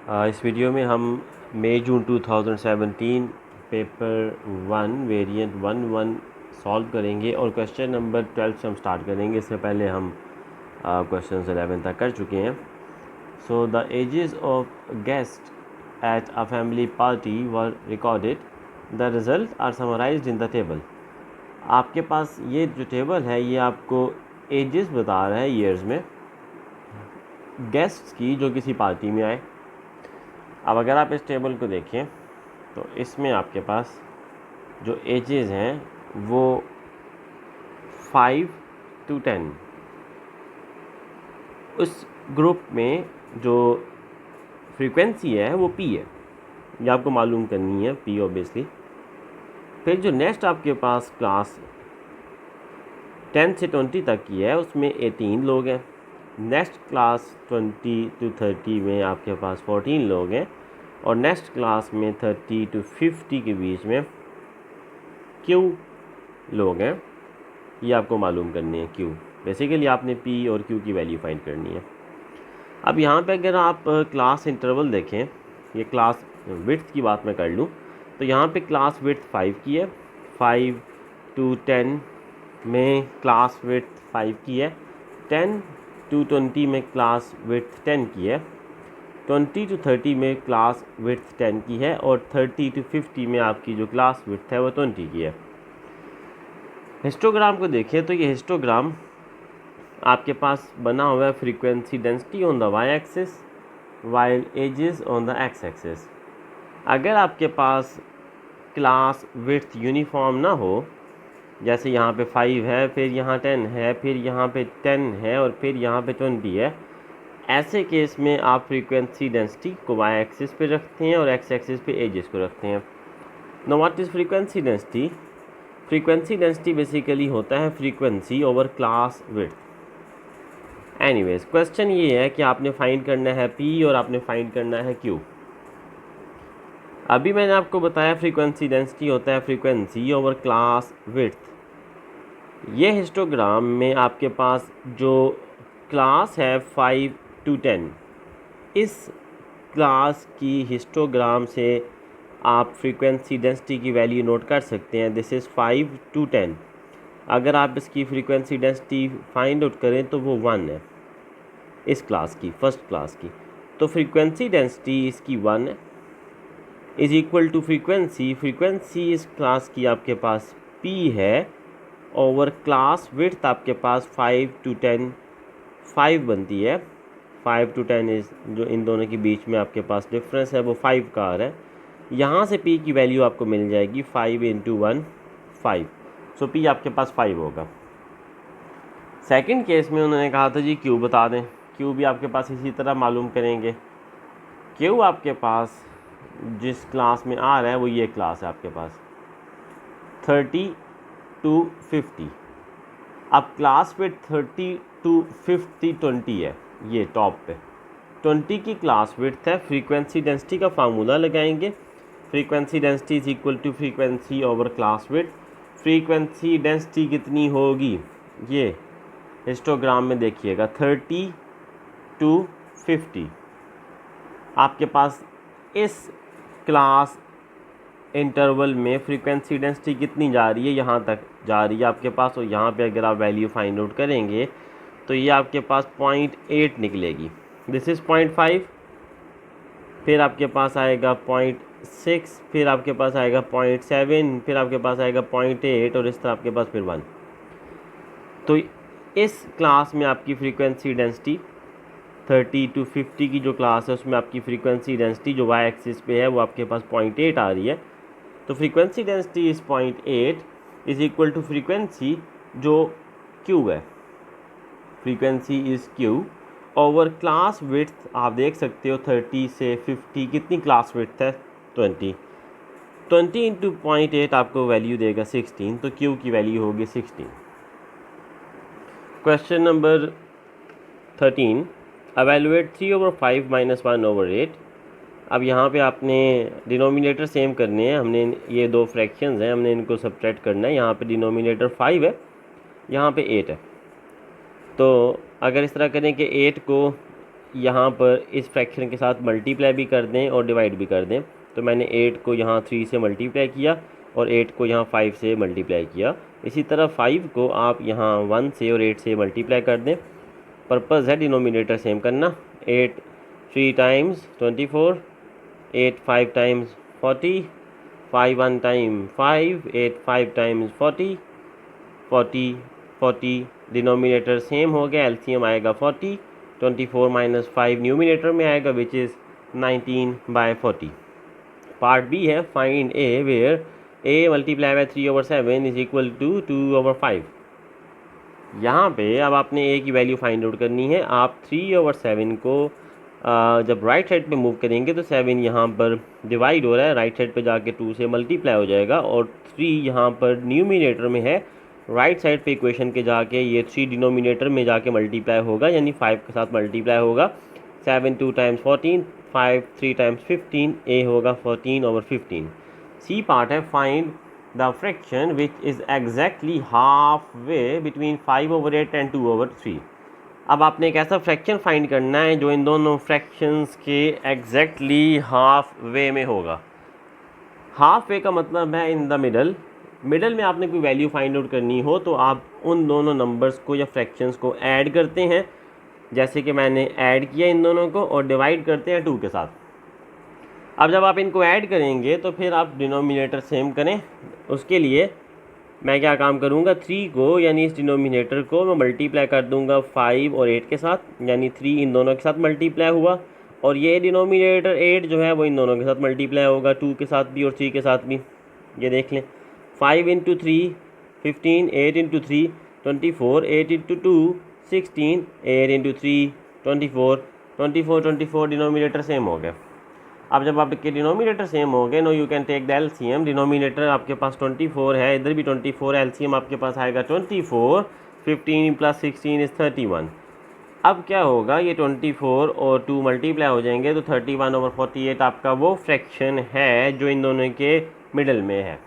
इस वीडियो में हम मई जून 2017 पेपर 1 वेरिएंट 1 सॉल्व करेंगे और क्वेश्चन नंबर 12 से हम स्टार्ट करेंगे। इससे पहले हम क्वेश्चन 11 तक कर चुके हैं। So the ages of guest at a family party were recorded, the result are summarised in the table. आपके पास ये जो टेबल है ये आपको एजेस बता रहा है ईयर्स में गेस्ट्स की जो किसी पार्टी में आए। अब अगर आप इस टेबल को देखें तो इसमें आपके पास जो एजेस हैं वो 5 to 10, उस ग्रुप में जो फ्रीक्वेंसी है वो पी है, ये आपको मालूम करनी है, पी ऑब्वियसली। फिर जो नेक्स्ट आपके पास क्लास 10 से 20 तक की है उसमें 18 लोग हैं। नेक्स्ट क्लास 20 to 30 में आपके पास 14 लोग हैं और नेक्स्ट क्लास में 30 to 50 के बीच में क्यू लोग हैं। ये आपको मालूम करनी है क्यू। बेसिकली आपने पी और क्यू की वैल्यू फाइंड करनी है। अब यहाँ पे अगर आप क्लास इंटरवल देखें, ये क्लास विड्थ की बात मैं कर लूँ तो यहाँ पे क्लास विड्थ 5 की है। 5 to 10 में क्लास विड्थ 5 की है। 10 to 20 में क्लास विड्थ 10 की है। 20 to 30 में क्लास विड्थ 10 की है और 30 to 50 में आपकी जो क्लास विड्थ है वो 20 की है। हिस्टोग्राम को देखें तो ये हिस्टोग्राम आपके पास बना हुआ है frequency density on the Y axis while ages on the X axis. अगर आपके पास क्लास विड्थ यूनिफॉर्म ना हो, जैसे यहाँ पे 5 है, फिर यहाँ 10 है, फिर यहाँ पे 10 है और फिर यहाँ पे 20 है, ऐसे केस में आप फ्रीक्वेंसी डेंसिटी को वाई एक्सिस पे रखते हैं और एक्स एक्सिस पे एजेस को रखते हैं। Know what is frequency density? Frequency density basically होता है frequency over class width. Anyways, question ये है कि आपने फाइंड करना है पी और आपने फाइंड करना है क्यू। अभी मैंने आपको बताया फ्रीक्वेंसी डेंसिटी होता है फ्रीक्वेंसी ओवर क्लास विड्थ। ये हिस्टोग्राम में आपके पास जो क्लास है 5 to 10, इस क्लास की हिस्टोग्राम से आप फ्रीक्वेंसी डेंसिटी की वैल्यू नोट कर सकते हैं। This is 5 to 10। अगर आप इसकी फ्रीक्वेंसी डेंसिटी फाइंड आउट करें तो वो 1 है इस क्लास की, फर्स्ट क्लास की। तो फ्रीक्वेंसी डेंसिटी इसकी 1 है इज़ इक्वल टू फ्रीक्वेंसी इस क्लास की आपके पास p है ओवर क्लास विड्थ आपके पास 5 to 10 5 बनती है। 5 to 10 इज़ जो इन दोनों के बीच में आपके पास डिफरेंस है वो 5 का आ रहा है। यहाँ से p की वैल्यू आपको मिल जाएगी 5 into 1 5। सो p आपके पास 5 होगा। सेकंड केस में उन्होंने कहा था जी क्यू बता दें। क्यू भी आपके पास इसी तरह मालूम करेंगे। क्यू आपके पास जिस क्लास में आ रहा है वो ये क्लास है आपके पास 30 to 50। अब क्लास पे 30 to 50 20 है, ये टॉप पे 20 की क्लास विड्थ है। फ्रीक्वेंसी डेंसिटी का फार्मूला लगाएंगे। Frequency density is equal to frequency over class width. Frequency density कितनी होगी ये हिस्टोग्राम में देखिएगा 30 to 50। आपके पास इस क्लास इंटरवल में फ्रीक्वेंसी डेंसिटी कितनी जा रही है, यहाँ तक जा रही है आपके पास। और यहाँ पे अगर आप वैल्यू फाइंड आउट करेंगे तो ये आपके पास 0.8 निकलेगी। दिस इज़ 0.5, फिर आपके पास आएगा 0.6, फिर आपके पास आएगा 0.7, फिर आपके पास आएगा 0.8 और इस तरह आपके पास फिर 1। तो इस क्लास में आपकी फ्रीक्वेंसी डेंसिटी 30 to 50 की जो क्लास है उसमें आपकी फ्रीक्वेंसी डेंसिटी जो वाई एक्सिस पे है वो आपके पास 0.8 आ रही है। तो frequency density is 0.8 is equal to frequency जो क्यू है। Frequency is Q over class width. आप देख सकते हो 30 से 50 कितनी क्लास विड्थ है 20 इंटू 0.8 आपको वैल्यू देगा 16। तो क्यू की वैल्यू होगी 16। Question number 13, evaluate 3/5 - 1/8। अब यहाँ पे आपने डिनोमिनेटर सेम करने हैं। हमने ये दो फ्रैक्शंस हैं, हमने इनको सब्ट्रैक्ट करना है। यहाँ पे डिनोमिनेटर 5 है, यहाँ पे 8 है। तो अगर इस तरह करें कि 8 को यहाँ पर इस फ्रैक्शन के साथ मल्टीप्लाई भी कर दें और डिवाइड भी कर दें। तो मैंने 8 को यहाँ 3 से मल्टीप्लाई किया और 8 को यहाँ 5 से मल्टीप्लाई किया। इसी तरह 5 को आप यहाँ 1 से और 8 से मल्टीप्लाई कर दें। पर्पज़ है डिनोमिनेटर सेम करना। 8 3 times 24, 8 5 times 40, 5 1 time 5, 8 5 times 40, 40 40 denominator same हो गया, एलसीएम आएगा 40। 24 माइनस 5 न्यूमिनेटर में आएगा विच इज़ 19/40। पार्ट बी है find A where A multiply by 3/7 is equal to 2/5। यहाँ पे अब आपने ए की वैल्यू फाइंड आउट करनी है। आप 3/7 को जब राइट साइड पे मूव करेंगे तो 7 यहाँ पर डिवाइड हो रहा है, राइट साइड पे जाके 2 से मल्टीप्लाई हो जाएगा और 3 यहाँ पर न्यूमिनेटर में है, राइट साइड पे इक्वेशन के जाके ये 3 डिनोमिनेटर में जाके मल्टीप्लाई होगा, यानी 5 के साथ मल्टीप्लाई होगा। 7 2 टाइम्स 14, 5 3 टाइम्स 15, ए होगा 14/15। सी पार्ट है find the fraction which is exactly half way between 5/8 and 2/3। अब आपने एक ऐसा फ्रैक्शन फाइंड करना है जो इन दोनों फ्रैक्शंस के एग्जैक्टली हाफ वे में होगा। हाफ वे का मतलब है इन द मिडल। मिडल में आपने कोई वैल्यू फाइंड आउट करनी हो तो आप उन दोनों नंबर्स को या फ्रैक्शंस को ऐड करते हैं, जैसे कि मैंने ऐड किया इन दोनों को, और डिवाइड करते हैं 2 के साथ। अब जब आप इनको ऐड करेंगे तो फिर आप डिनोमिनेटर सेम करें। उसके लिए मैं क्या काम करूँगा, 3 को यानी इस डिनोमिनेटर को मैं मल्टीप्लाई कर दूँगा 5 और 8 के साथ, यानी 3 इन दोनों के साथ मल्टीप्लाई हुआ और ये डिनोमिनेटर 8 जो है वो इन दोनों के साथ मल्टीप्लाई होगा, 2 के साथ भी और 3 के साथ भी। ये देख लें, 5 × 3 15, 8 × 3 24, 8 × 2 16, 8 × 3 24, 24 डिनोमिनेटर सेम हो गया। अब जब आपके डिनोमिनेटर सेम हो गए, no you can take the LCM. Denominator आपके पास 24 है, इधर भी 24, एलसीएम आपके पास आएगा 24, 15 + 16 इज़ 31। अब क्या होगा, ये 24 और 2 मल्टीप्लाई हो जाएंगे तो 31/48 आपका वो फ्रैक्शन है जो इन दोनों के मिडल में है।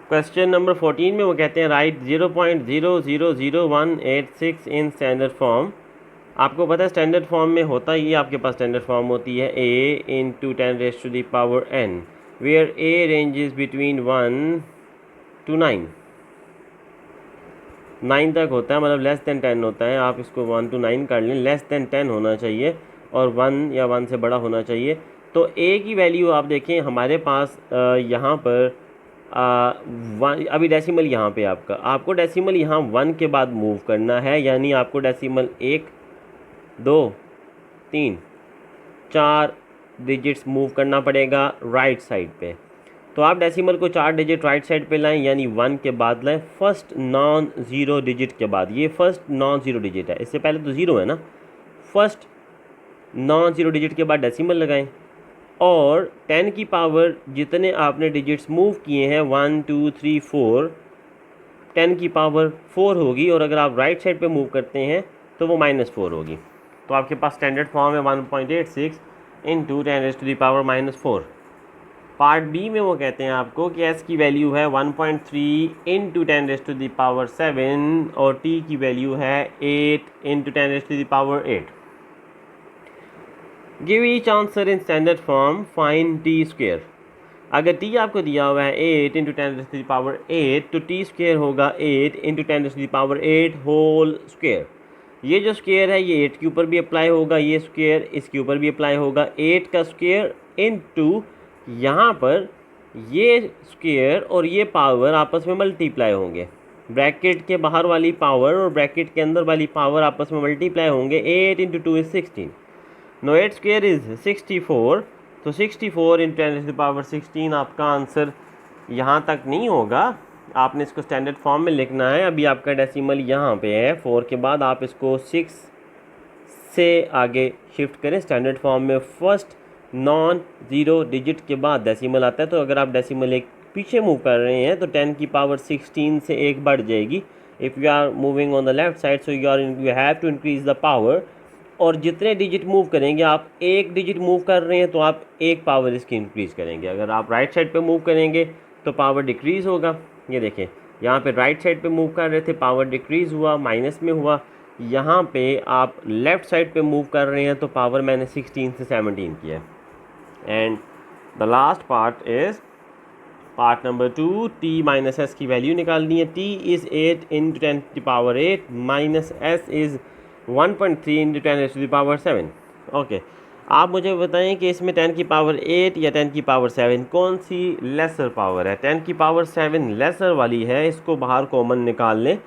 क्वेश्चन नंबर 14 में वो कहते हैं राइट 0.000186 इन स्टैंडर्ड फॉर्म। आपको पता है स्टैंडर्ड फॉर्म में होता ही, आपके पास स्टैंडर्ड फॉर्म होती है a × 10⁻⁴n where a ranges between 1 to 9 तक होता है, मतलब लेस देन 10 होता है। आप इसको 1 to 9 कर लें, लेस देन 10 होना चाहिए और 1 या 1 से बड़ा होना चाहिए। तो a की वैल्यू आप देखें हमारे पास यहाँ पर अभी डेसिमल यहाँ पे आपको डेसिमल यहाँ 1 के बाद मूव करना है, यानी आपको डेसिमल 1 2 3 4 डिजिट्स मूव करना पड़ेगा राइट साइड पे। तो आप डेसिमल को 4 डिजिट राइट साइड पे लाएं, यानी 1 के बाद लाएं फर्स्ट नॉन ज़ीरो डिजिट के बाद। ये फर्स्ट नॉन ज़ीरो डिजिट है, इससे पहले तो ज़ीरो है ना। फर्स्ट नॉन ज़ीरो डिजिट के बाद डेसिमल लगाएं और 10 की पावर जितने आपने डिजिट्स मूव किए हैं 1 2 3 4, 10 की पावर 4 होगी और अगर आप राइट साइड पे मूव करते हैं तो वो -4 होगी। तो आपके पास स्टैंडर्ड फॉर्म है 1.86 × 10⁻⁻4। पार्ट बी में वो कहते हैं आपको कि एस की वैल्यू है 1.3 × 10⁻7 और टी की वैल्यू है 8 × 10⁻8। Give each answer in standard form, find T square. अगर टी आपको दिया हुआ है 8 × 10⁻8 तो टी स्क्वायर होगा 8 × 10⁻8 होल स्क्वायर। ये जो स्क्वायर है ये 8 के ऊपर भी अप्लाई होगा, ये स्क्वायर इसके ऊपर भी अप्लाई होगा। 8 का स्क्वायर इनटू यहाँ पर ये स्क्वायर और ये पावर आपस में मल्टीप्लाई होंगे। ब्रैकेट के बाहर वाली पावर और ब्रैकेट के अंदर वाली पावर आपस में मल्टीप्लाई होंगे। 8 × 2 इज़ 16। नो 8 स्क्वायर इज़ 64, तो 64 × 10⁻16 आपका आंसर यहाँ तक नहीं होगा, आपने इसको स्टैंडर्ड फॉर्म में लिखना है। अभी आपका डेसिमल यहाँ पे है 4 के बाद, आप इसको 6 से आगे शिफ्ट करें। स्टैंडर्ड फॉर्म में फर्स्ट नॉन ज़ीरो डिजिट के बाद डेसिमल आता है, तो अगर आप डेसिमल एक पीछे मूव कर रहे हैं तो 10 की पावर 16 से एक बढ़ जाएगी। If you are moving on the left side so you have to increase the power, और जितने डिजिट मूव करेंगे, आप एक डिजिट मूव कर रहे हैं तो आप एक पावर इसकी इंक्रीज़ करेंगे। अगर आप राइट साइड पे मूव करेंगे तो पावर डिक्रीज़ होगा। ये देखें यहाँ पे राइट साइड पे मूव कर रहे थे, पावर डिक्रीज़ हुआ, माइनस में हुआ। यहाँ पे आप लेफ़्ट साइड पे मूव कर रहे हैं तो पावर मैंने 16 से 17 किया है। And the last part is part number 2, t minus S की वैल्यू निकालनी है। t is 8 into 10 to power 8 minus s is 1.3 into 10 to power 7। Okay, आप मुझे बताएं कि इसमें 10 की पावर 8 या 10 की पावर 7 कौन सी लेसर पावर है। 10 की पावर 7 लेसर वाली है, इसको बाहर कॉमन निकाल लें।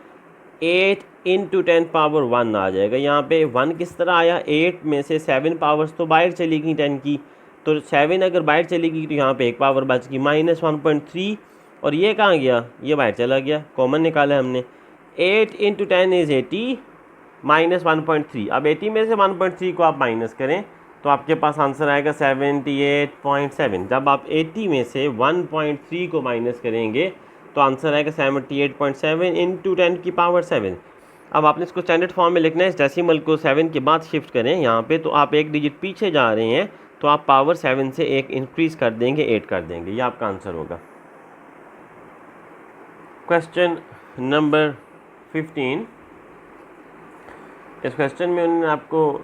8 इंटू 10 पावर 1 आ जाएगा। यहाँ पे 1 किस तरह आया, 8 में से 7 पावर्स तो बाहर चली गई 10 की, तो 7 अगर बाहर चली गई तो यहाँ पे एक पावर बच गई -1.3, और ये कहाँ गया, ये बाहर चला गया, कॉमन निकाला हमने। 8 इंटू 10 इज़ 80 -1.3। अब 80 में से 1.3 को आप माइनस करें तो आपके पास आंसर आएगा 78.7। जब आप 80 में से 1.3 को माइनस करेंगे तो आंसर आएगा 78.7 इंटू 10 की पावर 7। अब आपने इसको स्टैंडर्ड फॉर्म में लिखना है, इस डेसिमल को 7 के बाद शिफ्ट करें यहाँ पे, तो आप एक डिजिट पीछे जा रहे हैं तो आप पावर 7 से एक इंक्रीज़ कर देंगे, 8 कर देंगे, ये आपका आंसर होगा। क्वेश्चन नंबर 15, इस क्वेश्चन में उन्होंने आपको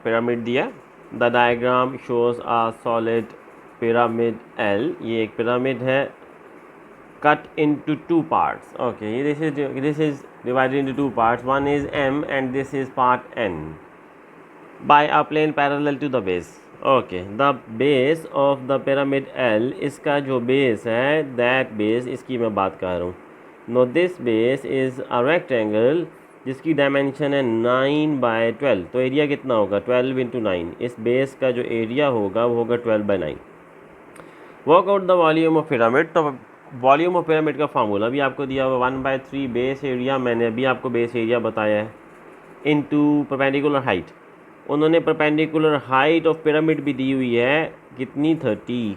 पिरामिड दिया। The diagram shows a solid pyramid L, ये एक पिरामिड है, cut into two parts. Okay, this is divided into two parts. One is M and this is part N by a plane parallel to the base. Okay, the base of the pyramid L, इसका जो base है, that base, इसकी मैं बात कर रहा हूँ। Now this base is a rectangle जिसकी डायमेंशन है 9/12, तो एरिया कितना होगा 12 इंटू 9। इस बेस का जो एरिया होगा वो होगा 12/9। Work out the volume of pyramid, तो वॉल्यूम ऑफ पिरामिड का फार्मूला भी आपको दिया हुआ 1/3 बेस एरिया, मैंने अभी आपको बेस एरिया बताया है, इनटू परपेंडिकुलर हाइट। उन्होंने परपेंडिकुलर हाइट ऑफ पिरामिड भी दी हुई है, कितनी 30।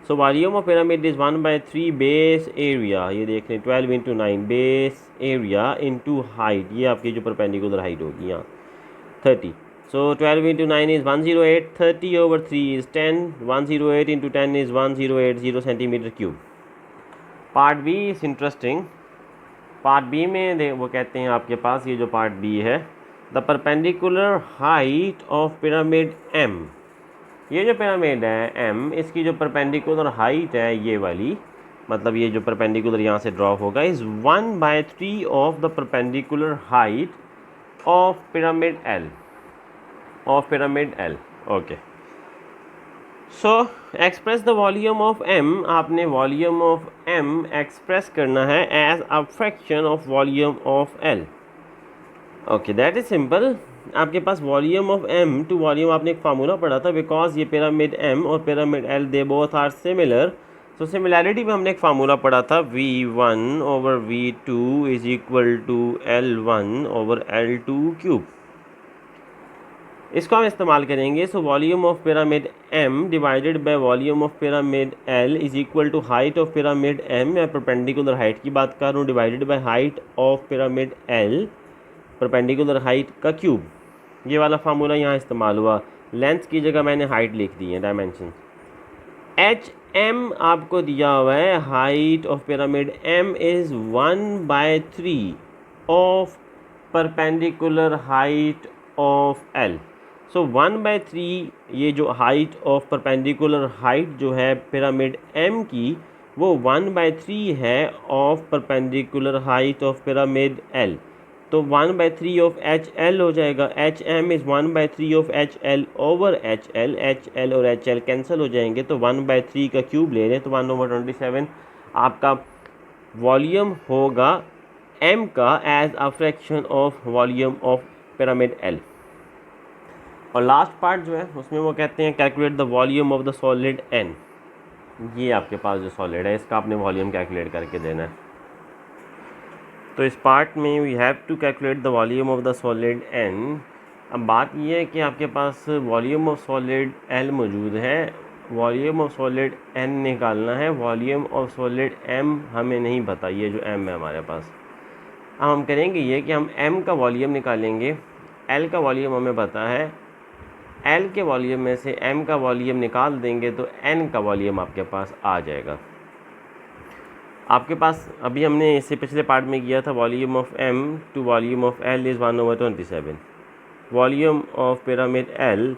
सो volume of pyramid is 1/3 base area, ये देख लें 12 into 9 base area into height, ये आपकी जो परपेंडिकुलर हाइट होगी यहाँ 30। So 12 into 9 is 108, 30 over 3 is 10, 108 into 10 is 1080 centimeter cube. Part B is interesting. Part B में वो कहते हैं आपके पास ये जो पार्ट बी है, the perpendicular height of pyramid M, ये जो पिरामिड है एम, इसकी जो परपेंडिकुलर हाइट है ये वाली, मतलब ये जो परपेंडिकुलर यहाँ से ड्रॉ होगा, is 1/3 of the perpendicular height of pyramid L, of pyramid L. Okay, so express the volume of M, आपने volume of M express करना है as a fraction of volume of L. Okay, that is simple। आपके पास volume of M to volume आपने एक formula पढ़ा था, because ये pyramid M और pyramid L they both are similar, so similarity में हमने एक फार्मूला पढ़ा था V1 over V2 is equal to L1 over L2 cube, इसको हम इस्तेमाल करेंगे। So volume of pyramid M divided by volume of pyramid L is equal to height of pyramid M, मैं परपेंडिकुलर हाइट की बात कर रहा हूँ, divided by height of pyramid L, perpendicular height का क्यूब। ये वाला फार्मूला यहाँ इस्तेमाल हुआ, लेंथ की जगह मैंने हाइट लिख दी है, डायमेंशन। HM आपको दिया हुआ है, height of pyramid M is 1/3 of perpendicular height of L। सो 1/3 ये जो हाइट ऑफ परपेंडिकुलर हाइट जो है पिरामिड M की, वो 1/3 है of perpendicular height of pyramid L, तो 1/3 ऑफ HL हो जाएगा। HM is 1/3 of HL over HL, HL और HL कैंसिल हो जाएंगे, तो 1/3 का क्यूब ले लें तो 1/27 आपका वॉल्यूम होगा M का as a fraction of volume of pyramid L। और लास्ट पार्ट जो है उसमें वो कहते हैं calculate the volume of the solid N, ये आपके पास जो सॉलिड है इसका आपने वॉल्यूम कैलकुलेट करके देना है। तो इस पार्ट में we have to calculate the volume of the solid N। अब बात ये है कि आपके पास वॉल्यूम ऑफ सॉलिड L मौजूद है, वॉल्यूम ऑफ सॉलिड N निकालना है, वॉल्यूम ऑफ सॉलिड M हमें नहीं पता, ये जो M है हमारे पास। अब हम करेंगे ये कि हम M का वॉल्यूम निकालेंगे, L का वॉल्यूम हमें पता है, L के वॉल्यूम में से M का वॉल्यूम निकाल देंगे तो N का वॉल्यूम आपके पास आ जाएगा। आपके पास अभी हमने इससे पिछले पार्ट में किया था volume of M to volume of L is 1/27, volume of pyramid L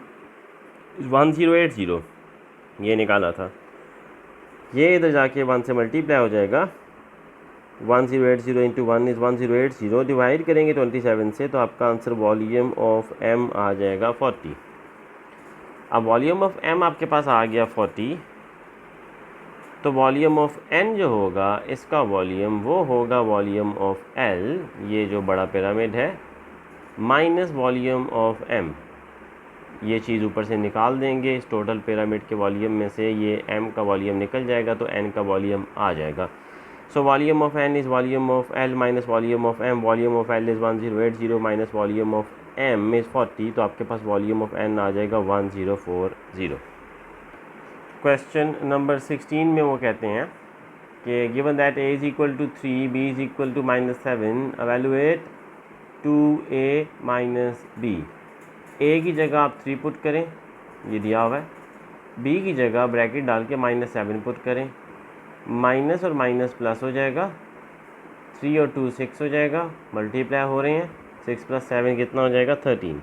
is 1080, ये निकाला था। ये इधर जाके 1 से मल्टीप्लाई हो जाएगा, 1080 इंटू 1 इज़ 1080, डिवाइड करेंगे 27 से तो आपका आंसर वॉल्यूम ऑफ एम आ जाएगा 40। अब वॉल्यूम ऑफ एम आपके पास आ गया 40, तो वॉल्यूम ऑफ एन जो होगा इसका वॉल्यूम वो होगा वॉल्यूम ऑफ एल, ये जो बड़ा पिरामिड है, माइनस वॉल्यूम ऑफ एम। ये चीज़ ऊपर से निकाल देंगे, इस टोटल पिरामिड के वॉल्यूम में से ये एम का वॉल्यूम निकल जाएगा तो एन का वॉल्यूम आ जाएगा। So volume of N is volume of L minus volume of M, volume of L is 1080 minus volume of M is 40, तो आपके पास वॉल्यूम ऑफ एन आ जाएगा 1040। क्वेश्चन नंबर 16 में वो कहते हैं कि given that a is equal to 3, b is equal to -7, evaluate 2a minus b. A की जगह आप 3 पुट करें, ये दिया हुआ है, बी की जगह ब्रैकेट डाल के -7 पुट करें, माइनस और माइनस प्लस हो जाएगा, 3 और 2 6 हो जाएगा, मल्टीप्लाई हो रहे हैं, 6 + 7 कितना हो जाएगा 13।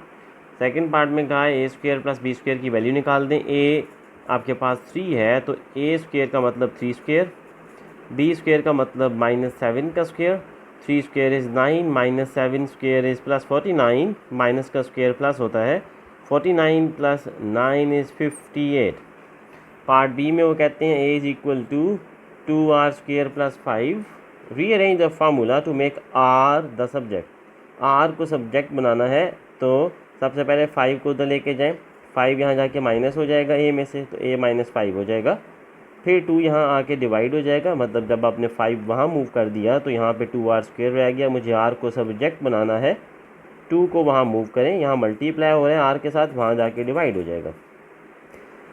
सेकंड पार्ट में कहा है a² + b² की वैल्यू निकाल दें। a आपके पास 3 है तो a² का मतलब 3², b² का मतलब -7 का स्क्वायर, 3² इज़ 9, -7² इज़ +49, माइनस का स्क्वायर प्लस होता है, 49 + 9 इज़ 58। पार्ट बी में वो कहते हैं a is equal to 2r² + 5, rearrange the formula to make r the subject. r को सब्जेक्ट बनाना है तो सबसे पहले 5 को उधर लेके जाएं, 5 यहाँ जाके माइनस हो जाएगा a में से, तो a -5 हो जाएगा, फिर 2 यहाँ आके डिवाइड हो जाएगा, मतलब जब आपने 5 वहाँ मूव कर दिया तो यहाँ पे 2r² रह गया। मुझे r को सब्जेक्ट बनाना है, 2 को वहाँ मूव करें, यहाँ मल्टीप्लाई हो रहे हैं r के साथ, वहाँ जाके डिवाइड हो जाएगा।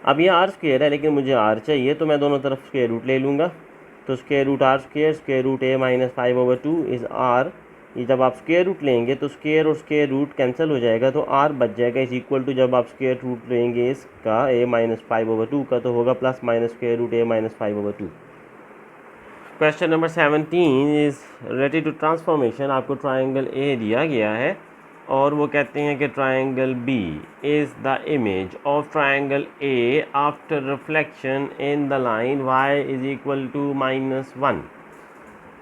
अब ये r² है लेकिन मुझे r चाहिए तो मैं दोनों तरफ स्क्वायर रूट ले लूँगा, तो square root r², square root a - 5/2 is r। ये जब आप स्क्वायर रूट लेंगे तो स्क्वायर और स्क्वायर रूट कैंसिल हो जाएगा तो r बच जाएगा, इज इक्वल टू जब आप स्क्वायर रूट लेंगे इसका a - 5/2 का तो होगा plus minus square root a - 5/2। Question number 17 is related to transformation. आपको ट्राइंगल ए दिया गया है और वो कहते हैं कि triangle B is the image of triangle A after reflection in the line y is equal to -1।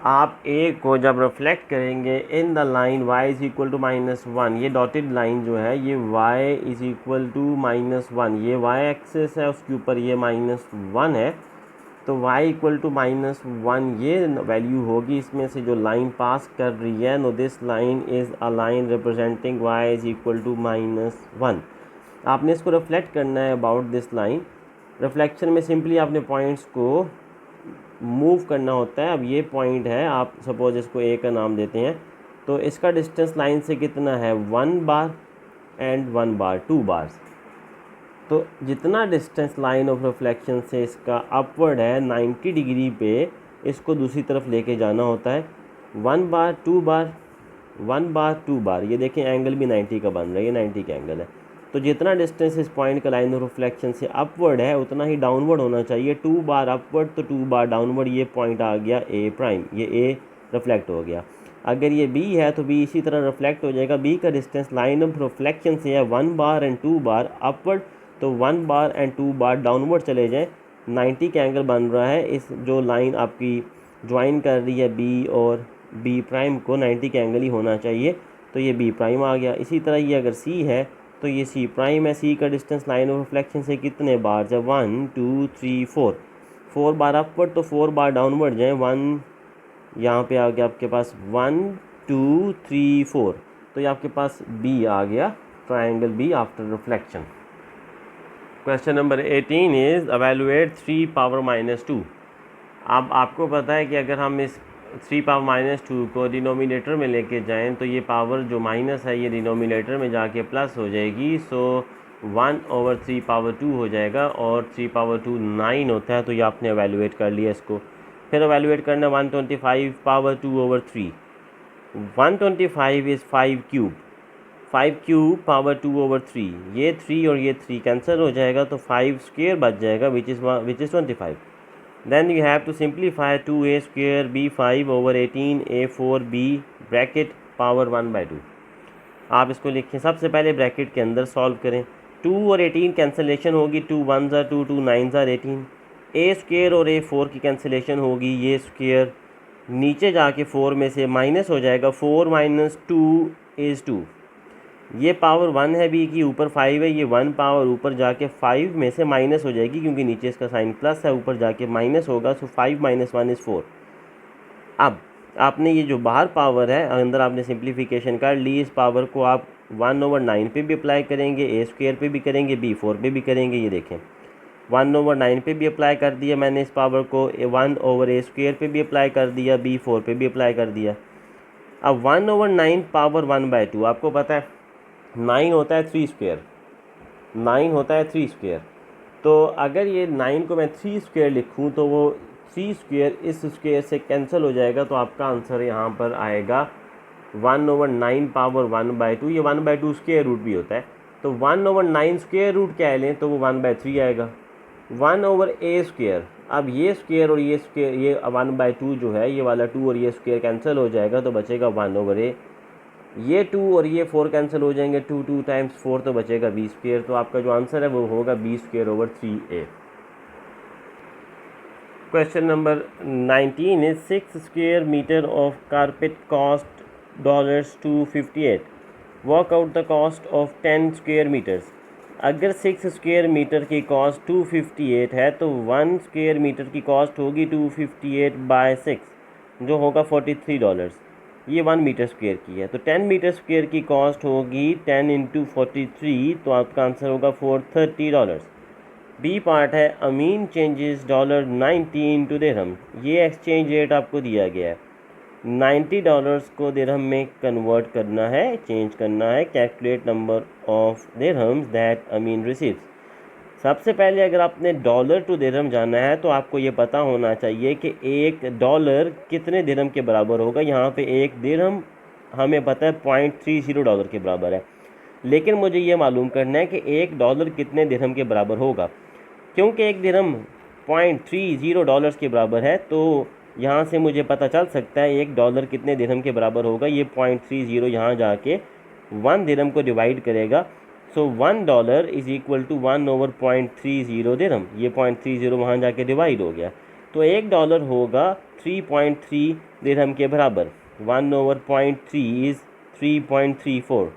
आप a को जब रिफ्लेक्ट करेंगे in the line y is equal to -1, ये डॉटेड लाइन जो है ये y इज़ इक्वल टू -1, ये y axis है, उसके ऊपर ये -1 है, तो y इक्वल टू -1 ये वैल्यू होगी इसमें से जो लाइन पास कर रही है। No this line is a line representing y is equal to -1। आपने इसको रिफ्लेक्ट करना है अबाउट दिस लाइन। रिफ्लेक्शन में सिंपली आपने पॉइंट्स को मूव करना होता है। अब ये पॉइंट है, आप सपोज इसको a का नाम देते हैं, तो इसका डिस्टेंस लाइन से कितना है 1 बार एंड 1 बार, 2 बार्स। तो जितना डिस्टेंस लाइन ऑफ रिफ्लेक्शन से इसका अपवर्ड है 90 डिग्री पे, इसको दूसरी तरफ लेके जाना होता है। 1 बार 2 बार 1 बार 2 बार, ये देखें एंगल भी 90 का बन रहा है, ये 90 का एंगल है। तो जितना डिस्टेंस इस पॉइंट का लाइन ऑफ रिफ्लेक्शन से अपवर्ड है उतना ही डाउनवर्ड होना चाहिए। 2 बार अपवर्ड तो 2 बार डाउनवर्ड, ये पॉइंट आ गया A', ये A रिफ्लेक्ट हो गया। अगर ये B है तो B इसी तरह रिफ्लेक्ट हो जाएगा। B का डिस्टेंस लाइन ऑफ रिफ्लेक्शन से है 1 बार एंड 2 बार अपवर्ड, तो 1 बार एंड 2 बार डाउनवर्ड चले जाएं, 90 का एंगल बन रहा है। इस जो लाइन आपकी ज्वाइन कर रही है B और B' को 90 का एंगल ही होना चाहिए, तो ये B' आ गया। इसी तरह ये अगर C है तो ये C' है। C का डिस्टेंस लाइन ऑफ रिफ्लेक्शन से कितने बार, जब 1 2 3 4 बार अपवर्ड तो 4 बार डाउनवर्ड जाएँ। 1 यहाँ पे आ गया आपके पास 1 2 3 4, तो ये आपके पास B आ गया, triangle B after reflection. Question number 18 is evaluate 3 power -2। अब आपको पता है कि अगर हम इस 3 पावर -2 को डिनोमिनेटर में लेके जाएं तो ये पावर जो माइनस है ये डिनोमिनेटर में जाके प्लस हो जाएगी। सो 1/3 पावर 2 हो जाएगा, और 3 पावर 2 9 होता है, तो ये आपने एवेलुएट कर लिया इसको। फिर एवेलुएट करना 125 power 2/3। 125 is 5 cube, 5 cube power 2/3, ये 3 और ये 3 कैंसिल हो जाएगा, तो 5² बच जाएगा which is 25। Then you have to simplify 2a² b5/18a4b bracket power 1/2। आप इसको लिखें, सबसे पहले ब्रैकेट के अंदर सॉल्व करें। 2 और 18 कैंसिलेशन होगी, 2 1 ज़ा 2, 2 9 ज़ा 18। a² और a4 की कैंसिलेशन होगी, ये स्क्वेयर नीचे जाके 4 में से माइनस हो जाएगा, 4 - 2 = 2। ये पावर 1 है b की, ऊपर 5 है, ये 1 पावर ऊपर जाके 5 में से माइनस हो जाएगी क्योंकि नीचे इसका साइन प्लस है, ऊपर जाके माइनस होगा। सो 5 - 1 = 4। अब आपने ये जो बाहर पावर है, अंदर आपने सिंप्लीफिकेशन कर ली, इस पावर को आप 1/9 पे भी अप्लाई करेंगे, a² पे भी करेंगे, b4 पे भी करेंगे। ये देखें 1/9 पे भी अप्लाई कर दिया मैंने इस पावर को, 1/a² पे भी अप्लाई कर दिया, b4 पे भी अप्लाई कर दिया। अब 1/9 पावर 1/2, आपको पता है 9 होता है 3², 9 होता है 3²। तो अगर ये 9 को मैं 3² लिखूं तो वो 3² इस स्क्वेयर से कैंसिल हो जाएगा, तो आपका आंसर यहाँ पर आएगा 1/9 पावर 1/2। ये 1/2 स्क्वेयर रूट भी होता है, तो 1/9 स्क्वेयर रूट क्या लें तो वो 1/3 आएगा। 1/a², अब ये स्क्वेयर और ये स्क्वेयर, ये 1/2 जो है, ये वाला 2 और ये स्क्वेयर कैंसिल हो जाएगा, तो बचेगा 1/a। ये 2 और ये 4 कैंसिल हो जाएंगे, 2 2 टाइम्स 4, तो बचेगा b²। तो आपका जो आंसर है वो होगा b²/3a। Question number 19 is 6 square metre of carpet cost $258। Work out the cost of 10 square metres. अगर 6 स्क्वेयर मीटर की कॉस्ट 258 है तो 1 स्क्वेयर मीटर की कॉस्ट होगी 258/6, जो होगा $43। ये 1 मीटर स्क्वेयर की है, तो 10 मीटर स्क्वेयर की कॉस्ट होगी 10 × 43, तो आपका आंसर होगा $430। बी पार्ट है अमीन चेंजेस $90 into दिरहम। ये एक्सचेंज रेट आपको दिया गया है, $90 को दिरहम में कन्वर्ट करना है, चेंज करना है। Calculate number of dirhams that Amin receives. सबसे पहले अगर आपने डॉलर टू दिरहम जाना है तो आपको ये पता होना चाहिए कि $1 कितने दिरहम के बराबर होगा। यहाँ पे 1 दिरहम हमें पता है $0.30 के बराबर है, लेकिन मुझे ये मालूम करना है कि $1 कितने दिरहम के बराबर होगा। क्योंकि 1 दिरहम $0.30 के बराबर है, तो यहाँ से मुझे पता चल सकता है $1 कितने दिरहम के बराबर होगा। ये 0.30 यहाँ जाके 1 दिरहम को डिवाइड करेगा, सो $1 = 1/0.30 दिरहम। ये 0.30 वहाँ जाके डिवाइड हो गया, तो $1 होगा 3.3 दिरहम के बराबर। 1/0.3 = 3.34,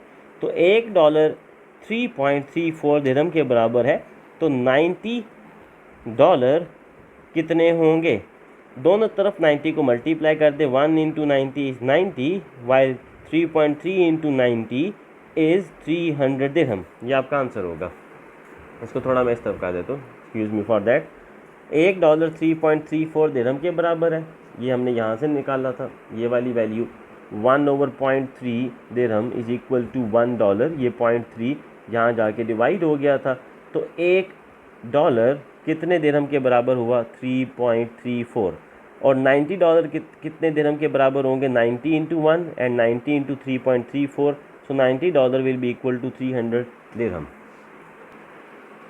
तो $1 3.34 दिरहम के बराबर है। तो $90 कितने होंगे? दोनों तरफ 90 को मल्टीप्लाई कर दे, 1 × 90 = 90, वाइल 3.3 × 90 = 300 दिरहम। ये आपका आंसर होगा। इसको थोड़ा मैं इस तरफ कर देता हूँ, एक्सक्यूज़ मी फॉर दैट। $1 3.34 दिरहम के बराबर है, ये हमने यहाँ से निकाला था। ये वाली वैल्यू 1/0.3 दिरहम = $1। ये 0.3 यहाँ जाके डिवाइड हो गया था, तो $1 कितने दिरहम के बराबर हुआ? 3.34। और $90 कितने दिरहम के बराबर होंगे? 90 × 1 and 90 × 3.34, so $90 will be equal to 300 दिरहम।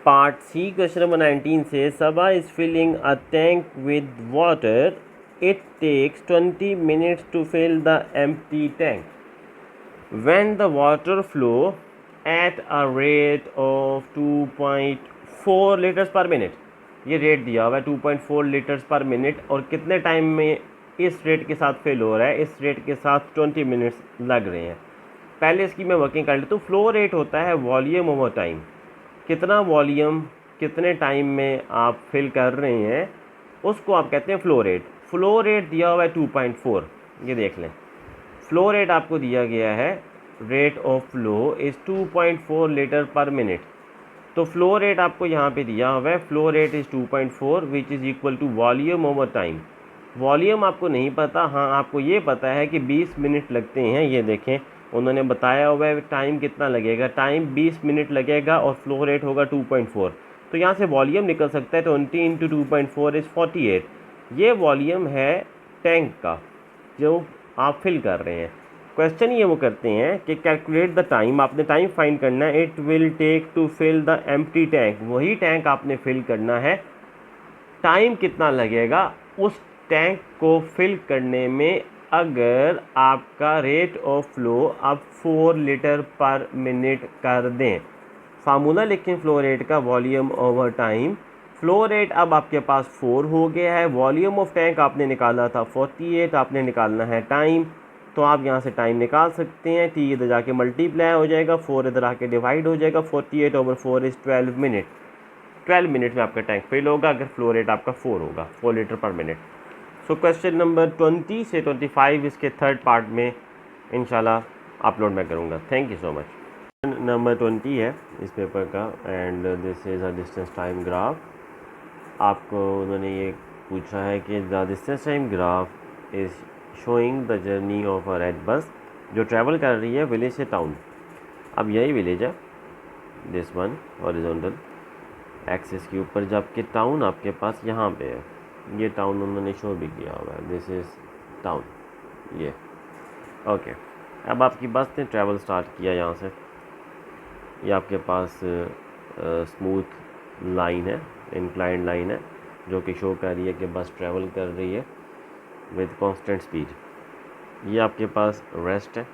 पार्ट सी क्वेश्चन नंबर 19 से Saba is filling a tank with water. It takes 20 minutes to fill the empty tank. When the water flow at a rate of 2.4 liters per minute, ये rate दिया हुआ है 2.4 litres पर minute, और कितने time में इस रेट के साथ फिल हो रहा है? इस रेट के साथ 20 मिनट्स लग रहे हैं। पहले इसकी मैं वर्किंग कर लेता हूँ। फ्लो रेट होता है वॉल्यूम ओवर टाइम, कितना वॉल्यूम कितने टाइम में आप फिल कर रहे हैं, उसको आप कहते हैं फ्लो रेट। फ्लो रेट दिया हुआ है 2.4, ये देख लें। फ्लो रेट आपको दिया गया है, rate of flow is 2.4 litre per minute. तो फ्लो रेट आपको यहाँ पे दिया हुआ है, flow rate is 2.4 which is equal to volume over time. Volume आपको नहीं पता, हाँ आपको ये पता है कि 20 मिनट लगते हैं। ये देखें उन्होंने बताया हुआ है टाइम कितना लगेगा, टाइम 20 मिनट लगेगा और फ्लो रेट होगा 2.4। तो यहाँ से वॉल्यूम निकल सकता है, 20 × 2.4 = 48। ये वॉल्यूम है टैंक का जो आप फिल कर रहे हैं। क्वेश्चन ये वो करते हैं कि कैलकुलेट द टाइम, आपने टाइम फाइंड करना है। It will take to fill the empty tank, वही टैंक आपने फिल करना है टाइम कितना लगेगा उस टैंक को फिल करने में अगर आपका रेट ऑफ फ्लो अब 4 लीटर पर मिनट कर दें। फार्मूला लेकिन फ्लो रेट का, volume over time. Flow rate अब आपके पास 4 हो गया है, वॉल्यूम ऑफ टैंक आपने निकाला था 48, आपने निकालना है टाइम। तो आप यहाँ से टाइम निकाल सकते हैं, टी इधर जाके मल्टीप्लाई हो जाएगा, 4 इधर आके डिवाइड हो जाएगा, 48/4 इज़ 12 मिनट। 12 मिनट में आपका टैंक फिल होगा अगर फ्लो रेट आपका 4 होगा, 4 litre per minute. So question number 20 से 25 इसके थर्ड पार्ट में इंशाल्लाह अपलोड मैं करूँगा। Thank you so much. Question number 20 है इस पेपर का, and this is a distance time graph. आपको उन्होंने ये पूछा है कि the distance time graph is showing the journey of a red bus जो ट्रैवल कर रही है विलेज से टाउन। अब यही विलेज है, दिस वन हॉरिजॉन्टल एक्सिस के ऊपर, जबकि टाउन आपके पास यहाँ पे है। ये टाउन उन्होंने शो भी किया हुआ है, दिस इज़ टाउन, ये ओके। अब आपकी बस ने ट्रैवल स्टार्ट किया यहाँ से, ये आपके पास स्मूथ लाइन है, इंक्लाइंड लाइन है जो कि शो कर रही है कि बस ट्रैवल कर रही है विद कांस्टेंट स्पीड। ये आपके पास रेस्ट है,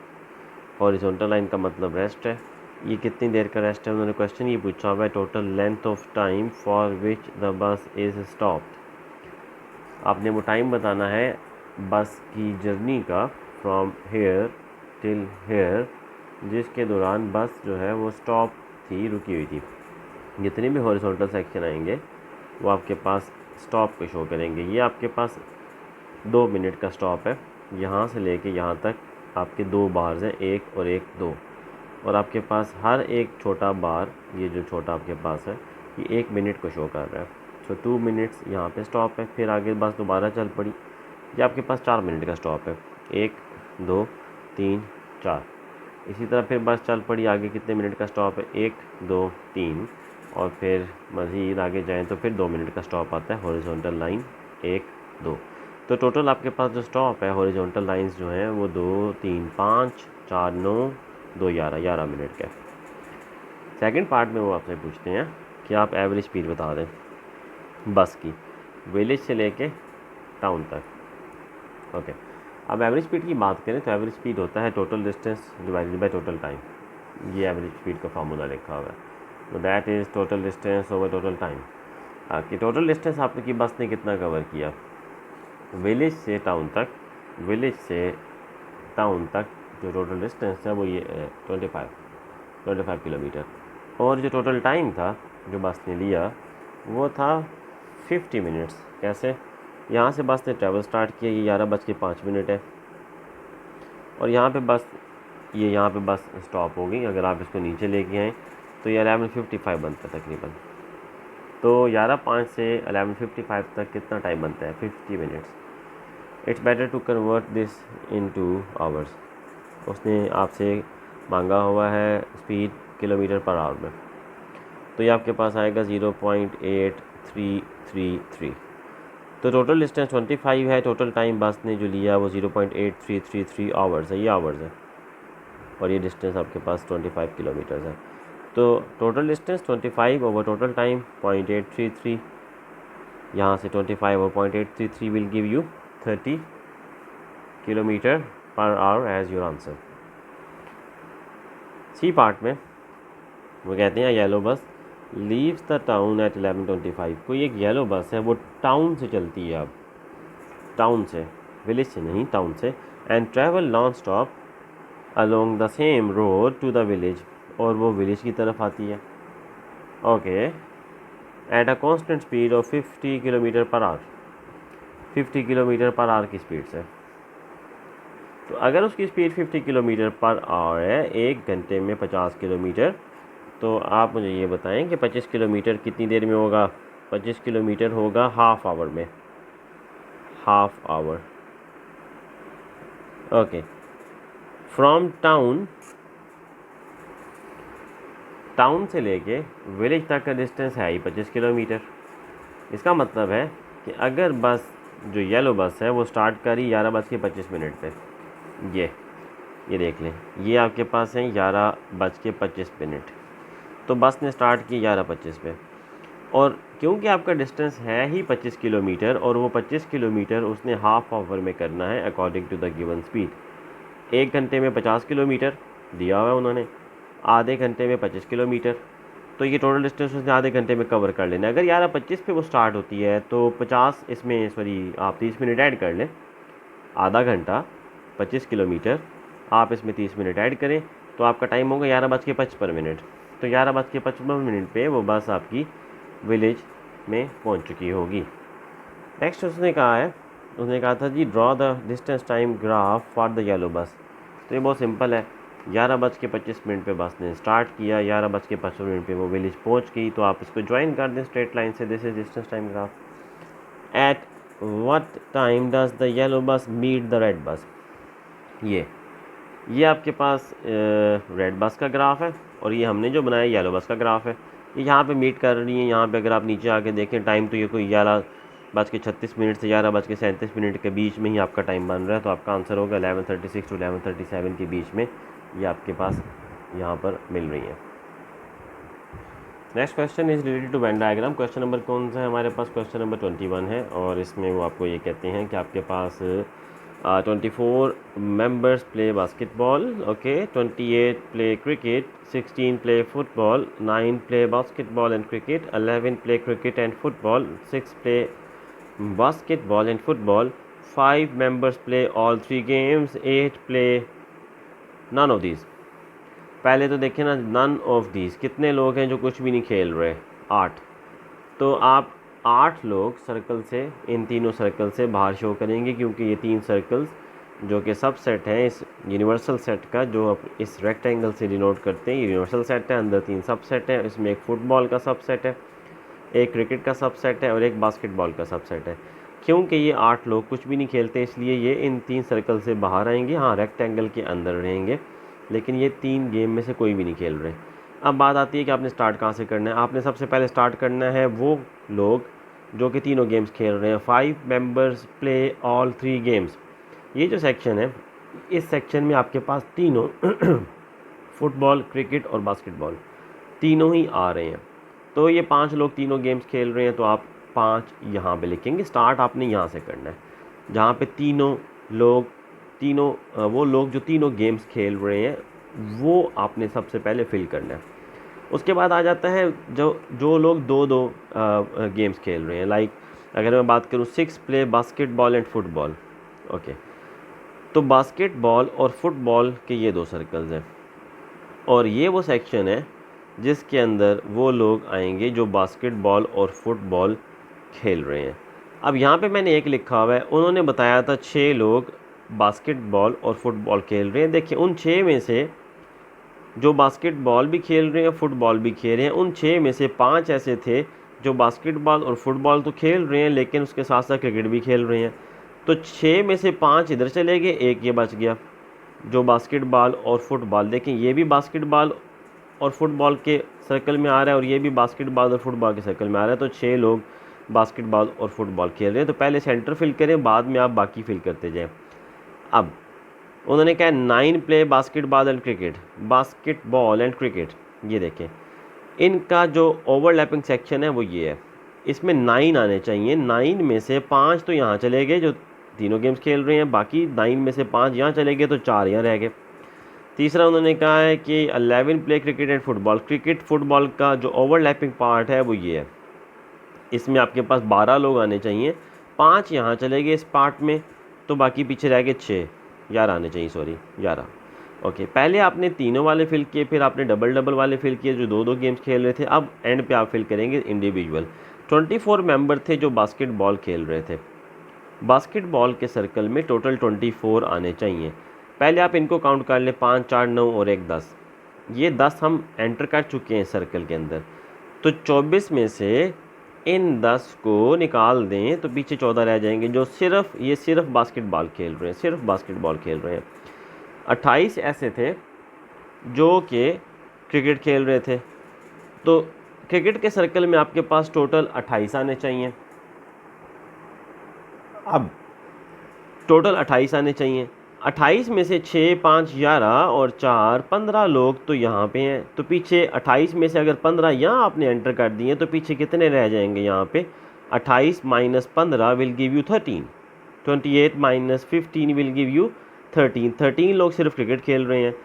हॉरिजॉन्टल लाइन का मतलब रेस्ट है। ये कितनी देर का रेस्ट है उन्होंने क्वेश्चन ये पूछा हुआ है, total length of time for which the bus is stopped. आपने वो टाइम बताना है बस की जर्नी का फ्रॉम हेयर टिल हेयर जिसके दौरान बस जो है वो स्टॉप थी, रुकी हुई थी। जितने भी हॉरिजॉन्टल सेक्शन आएंगे वो आपके पास स्टॉप को शो करेंगे। ये आपके पास 2 मिनट का स्टॉप है, यहाँ से लेके यहाँ तक आपके 2 बार्स हैं, 1 और 1 2, और आपके पास हर एक छोटा बार, ये जो छोटा आपके पास है ये 1 मिनट को शो कर रहा है। सो 2 मिनट्स यहाँ पे स्टॉप है, फिर आगे बस दोबारा चल पड़ी। ये आपके पास 4 मिनट का स्टॉप है, 1 2 3 4। इसी तरह फिर बस चल पड़ी, आगे कितने मिनट का स्टॉप है, 1 2 3, और फिर मज़ीद आगे जाएँ तो फिर 2 मिनट का स्टॉप आता है, हॉरिजॉन्टल लाइन 1 2। तो टोटल आपके पास जो स्टॉप है हॉरिजॉन्टल लाइंस जो हैं वो 2 3 5 4 9 2 11 मिनट का। सेकंड पार्ट में वो आपसे पूछते हैं कि आप एवरेज स्पीड बता दें बस की विलेज से लेके टाउन तक। ओके, अब एवरेज स्पीड की बात करें तो एवरेज स्पीड होता है total distance divided by total time. ये एवरेज स्पीड का फार्मूला लिखा हुआ है, तो that is total distance over total time. कि टोटल डिस्टेंस आपकी बस ने कितना कवर किया विलेज से टाउन तक, विलेज से टाउन तक जो टोटल डिस्टेंस है वो ये 25 किलोमीटर, और जो टोटल टाइम था जो बस ने लिया वो था 50 मिनट्स। कैसे, यहाँ से बस ने ट्रैवल स्टार्ट किया, ये 11:05 है, और यहाँ पे बस स्टॉप हो गई। अगर आप इसको नीचे लेके आएँ तो ये 11:55 बनता है तकरीबन। तो 11:05 से 11:55 तक कितना टाइम बनता है, 50 minutes. It's better to convert this into hours. उसने आपसे मांगा हुआ है स्पीड किलोमीटर पर आवर में, तो ये आपके पास आएगा 0.8333। तो टोटल डिस्टेंस 25 है, टोटल टाइम बस ने जो लिया वो 0.8333 आवर्स है, ये आवर्स है, और ये डिस्टेंस आपके पास 25 किलोमीटर है। तो total distance 25 over total time 0.833, यहाँ से 25 over 0.833 will give you 30 kilometre per hour as your answer. C part में वो कहते हैं येलो बस लीव्स द टाउन एट 11:25। कोई एक येलो बस है वो टाउन से चलती है, अब टाउन से, विलेज से नहीं, टाउन से, and travel non stop along the same road to the village, और वो विलेज की तरफ आती है। Okay, at a constant speed of 50 kilometre per hour, 50 kilometre per hour की स्पीड से। तो अगर उसकी स्पीड 50 किलोमीटर पर आवर है, 1 घंटे में 50 किलोमीटर, तो आप मुझे ये बताएं कि 25 किलोमीटर कितनी देर में होगा। 25 किलोमीटर होगा हाफ आवर में, half hour. Okay, from town से लेके विलेज तक का डिस्टेंस है ही 25 किलोमीटर। इसका मतलब है कि अगर बस जो येलो बस है वो स्टार्ट करी 11:25 पे, ये देख लें, ये आपके पास है 11:25, तो बस ने स्टार्ट की 11:25 पे, और क्योंकि आपका डिस्टेंस है ही 25 किलोमीटर और वो 25 किलोमीटर उसने हाफ आवर में करना है according to the given speed. 1 घंटे में 50 किलोमीटर दिया हुआ है उन्होंने, आधे घंटे में 25 किलोमीटर, तो ये टोटल डिस्टेंस उसने आधे घंटे में कवर कर लेना। अगर 11:25 पे वो स्टार्ट होती है तो 50 इसमें सॉरी आप 30 मिनट ऐड कर लें, आधा घंटा 25 किलोमीटर, आप इसमें 30 मिनट ऐड करें तो आपका टाइम होगा 11:55। तो 11:55 पे वो बस आपकी विलेज में पहुंच चुकी होगी। नेक्स्ट उसने कहा है, उसने कहा था g draw the distance time graph for the yellow bus. तो ये बहुत सिंपल है, 11:25 पे बस ने स्टार्ट किया, 11:55 पे वो विलेज पहुंच गई, तो आप इसको ज्वाइन कर दें स्ट्रेट लाइन से। This is distance time graph. At what time does the yellow बस मीट द रेड बस। ये आपके पास रेड बस का ग्राफ है और ये हमने जो बनाया येलो बस का ग्राफ है। ये यहाँ पे मीट कर रही है। यहाँ पे अगर आप नीचे आके देखें टाइम तो ये कोई 11:36 से 11:37 के बीच में ही आपका टाइम बन रहा है, तो आपका आंसर होगा 11:36 टू 11:37 के बीच में ये आपके पास यहाँ पर मिल रही है। Next question is related to Venn diagram. Question number कौन सा है हमारे पास? क्वेश्चन नंबर 21 है और इसमें वो आपको ये कहते हैं कि आपके पास 24 members play basketball, okay, 28 play cricket, 16 play football, 9 play basketball and cricket, 11 play cricket and football, 6 play basketball and football, 5 members play all 3 games, 8 play none of these। पहले तो देखें ना, none of these कितने लोग हैं जो कुछ भी नहीं खेल रहे? 8। तो आप 8 लोग सर्कल से, इन तीनों सर्कल से बाहर शो करेंगे क्योंकि ये 3 सर्कल्स जो कि सब सेट हैं इस यूनिवर्सल सेट का, जो आप इस रेक्टेंगल से डिनोट करते हैं, यूनिवर्सल सेट है, अंदर 3 सब सेट है। इसमें एक फुटबॉल का सब सेट है, एक क्रिकेट का सब सेट है और एक बास्केटबॉल का सब सेट है। क्योंकि ये 8 लोग कुछ भी नहीं खेलते इसलिए ये इन 3 सर्कल से बाहर आएंगे। हाँ, रेक्टेंगल के अंदर रहेंगे, लेकिन ये 3 गेम में से कोई भी नहीं खेल रहे। अब बात आती है कि आपने स्टार्ट कहाँ से करना है। आपने सबसे पहले स्टार्ट करना है वो लोग जो कि तीनों गेम्स खेल रहे हैं। 5 members प्ले ऑल 3 गेम्स। ये जो सेक्शन है, इस सेक्शन में आपके पास तीनों फुटबॉल, क्रिकेट और बास्केटबॉल तीनों ही आ रहे हैं। तो ये 5 लोग तीनों गेम्स खेल रहे हैं, तो आप 5 यहाँ पे लिखेंगे। स्टार्ट आपने यहाँ से करना है जहाँ पे वो लोग जो तीनों गेम्स खेल रहे हैं वो आपने सबसे पहले फिल करना है। उसके बाद आ जाता है जो लोग दो गेम्स खेल रहे हैं। लाइक अगर मैं बात करूँ 6 play basketball and football, okay, तो बास्केटबॉल और फुटबॉल के ये 2 सर्कल्स हैं और ये वो सेक्शन है जिसके अंदर वो लोग आएंगे जो बास्केटबॉल और फुटबॉल खेल रहे हैं। अब यहाँ पे मैंने एक लिखा हुआ है, उन्होंने बताया था 6 लोग बास्केटबॉल और फुटबॉल खेल रहे हैं। देखिए उन 6 में से जो बास्केटबॉल भी खेल रहे हैं, फुटबॉल भी खेल रहे हैं, उन 6 में से 5 ऐसे थे जो बास्केटबॉल और फुटबॉल तो खेल रहे हैं लेकिन उसके साथ साथ क्रिकेट भी खेल रहे हैं। तो 6 में से 5 इधर चले गए, एक ये बच गया जो बास्केटबॉल और फुटबॉल। देखें ये भी बास्केटबॉल और फुटबॉल के सर्कल में आ रहा है और ये भी बास्केटबॉल और फुटबॉल के सर्कल में आ रहा है। तो 6 लोग बास्केटबॉल और फुटबॉल खेल रहे हैं। तो पहले सेंटर फिल करें, बाद में आप बाकी फिल करते जाएँ। अब उन्होंने कहा 9 प्ले बास्केटबॉल एंड क्रिकेट। ये देखें इनका जो ओवरलैपिंग सेक्शन है वो ये है, इसमें 9 आने चाहिए। 9 में से 5 तो यहाँ चले गए जो तीनों गेम्स खेल रहे हैं, बाकी 9 में से 5 यहाँ चले गए तो 4 यहाँ रह गए। तीसरा उन्होंने कहा है कि 11 play cricket and football. Cricket football का जो ओवरलैपिंग पार्ट है वो ये है, इसमें आपके पास 12 लोग आने चाहिए, 5 यहाँ चले गए इस पार्ट में, तो बाकी पीछे रह गए 6, 11 आने चाहिए, सॉरी 11। ओके, पहले आपने तीनों वाले फिल किए, फिर आपने डबल वाले फिल किए जो 2 गेम्स खेल रहे थे। अब एंड पे आप फिल करेंगे इंडिविजुअल। 24 मेंबर थे जो बास्केटबॉल खेल रहे थे। बास्केटबॉल के सर्कल में टोटल 24 आने चाहिए। पहले आप इनको काउंट कर लें, 5, 4, 9 और 1, 10। ये 10 हम एंटर कर चुके हैं सर्कल के अंदर। तो 24 में से इन 10 को निकाल दें तो पीछे 14 रह जाएंगे जो सिर्फ बास्केटबॉल खेल रहे हैं, 28 ऐसे थे जो कि क्रिकेट खेल रहे थे। तो क्रिकेट के सर्कल में आपके पास टोटल 28 आने चाहिए। अब टोटल 28 आने चाहिए। 28 में से 6, 5, 11 और 4, 15 लोग तो यहाँ पे हैं। तो पीछे 28 में से अगर 15 यहाँ आपने एंटर कर दिए तो पीछे कितने रह जाएंगे यहाँ पे? 28 minus 15 will give you 13। 28 minus 15 will give you 13। 13 लोग सिर्फ क्रिकेट खेल रहे हैं।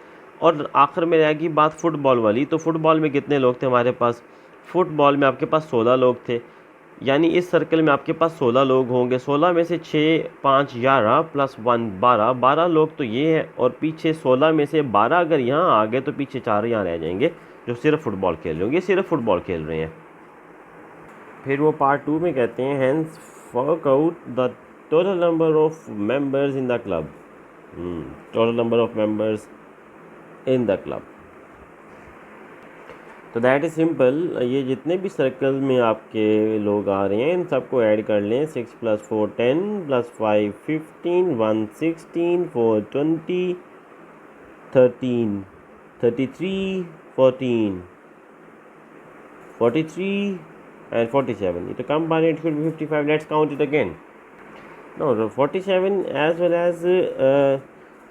और आखिर में रहेगी बात फुटबॉल वाली। तो फुटबॉल में कितने लोग थे हमारे पास? फुटबॉल में आपके पास 16 लोग थे, यानी इस सर्कल में आपके पास 16 लोग होंगे। 16 में से 6, 5, 11 प्लस 1 12, 12 लोग तो ये है। और पीछे 16 में से 12 अगर यहाँ आ गए तो पीछे 4 यहाँ रह जाएंगे जो सिर्फ फुटबॉल खेल रहे होंगे, सिर्फ फुटबॉल खेल रहे हैं। फिर वो पार्ट 2 में कहते हैं hence work out the total number of members in the club. Total number of members in the club. तो दैट इज़ सिंपल। ये जितने भी सर्कल में आपके लोग आ रहे हैं इन सबको ऐड कर लें। 6 + 4 10 + 5 15 1 16 4 20 13 33 14 43 and 47. To combine it should be 55. Let's count it again. No, 47 as well as